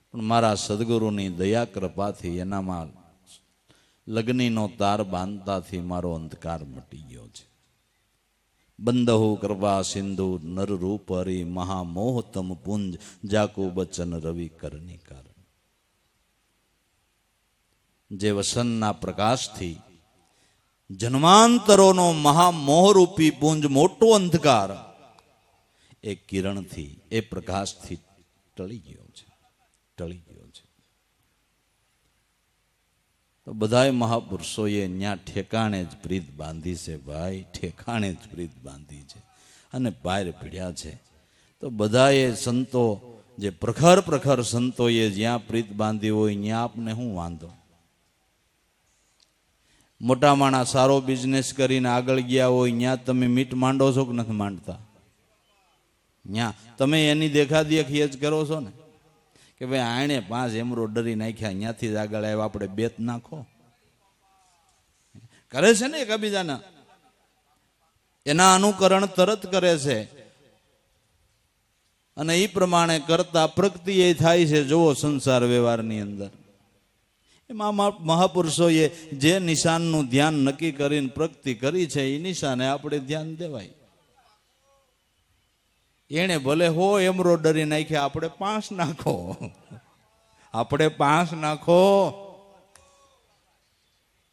પણ મારા સદગુરુની દયા કૃપાથી એનામાં લગ્નીનો તાર બાંધતાથી મારો અંધકાર મટી ગયો છે. બંદહુ કૃપા સિંધુ નર રૂપ હરિ, મહામોહ તમ પુંજ, જાકુ બચન રવિ કરની કર. જે વસનના પ્રકાશથી જન્માંતરોનો મહામોહરૂપી પુંજ મોટો અંધકાર એ કિરણથી, એ પ્રકાશથી ટળી ગયો છે. ટળી ગયો છે. તો બધાય મહાપુરુષોએ ન્યા ઠેકાણે જ પ્રીત બાંધી છે. ભાઈ, ઠેકાણે જ પ્રીત બાંધી છે અને પાર પીડ્યા છે. તો બધાએ સંતો, જે પ્રખર પ્રખર સંતોએ જ્યાં પ્રીત બાંધી હોય ત્યાં આપને શું વાંધો? મોટા માણસ સારો બિઝનેસ કરીને આગળ ગયા હોય ત્યાં તમે મીટ માંડો છો કે નથી માંડતા? ત્યાં તમે એની દેખાદેખી જ કરો છો ને કે ભાઈ આણે 5 એમ્બ્રોડરી નાખ્યા, ત્યાંથી જ આગળ આવ્યા, આપણે 2 નાખો. કરે છે ને એકબીજાના, એના અનુકરણ તરત કરે છે અને એ પ્રમાણે કરતા પ્રગતિ એ થાય છે. જુઓ સંસાર વ્યવહારની અંદર એમાં મહાપુરુષોએ જે નિશાનનું ધ્યાન નક્કી કરીને પ્રગતિ કરી છે એ નિશાને આપણે ધ્યાન દેવાય. એને ભલે હો એમ્બ્રોડરી નાખી, આપણે 5 નાખો, આપણે 5 નાખો,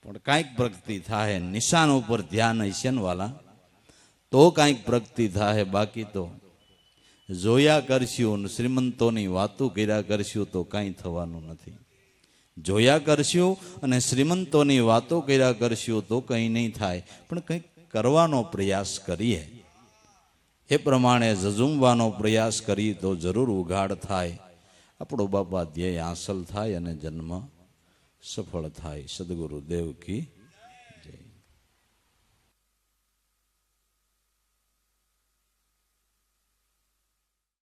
પણ કાંઈક પ્રગતિ થાય. નિશાન ઉપર ધ્યાન હશે ને વાલા, તો કાંઈક પ્રગતિ થાય. બાકી તો જોયા કરશું, શ્રીમંતોની વાતો કર્યા કરશું તો કાંઈ થવાનું નથી. જોયા કરશું અને શ્રીમંતોની વાતો કર્યા કરશું તો કંઈ નહીં થાય. પણ કંઈક કરવાનો પ્રયાસ કરીએ, એ પ્રમાણે ઝઝુમવાનો પ્રયાસ કરીએ તો જરૂર ઉઘાડ થાય. આપણો બાપા ધ્યેય હાંસલ થાય અને જન્મ સફળ થાય. સદગુરુ દેવ કી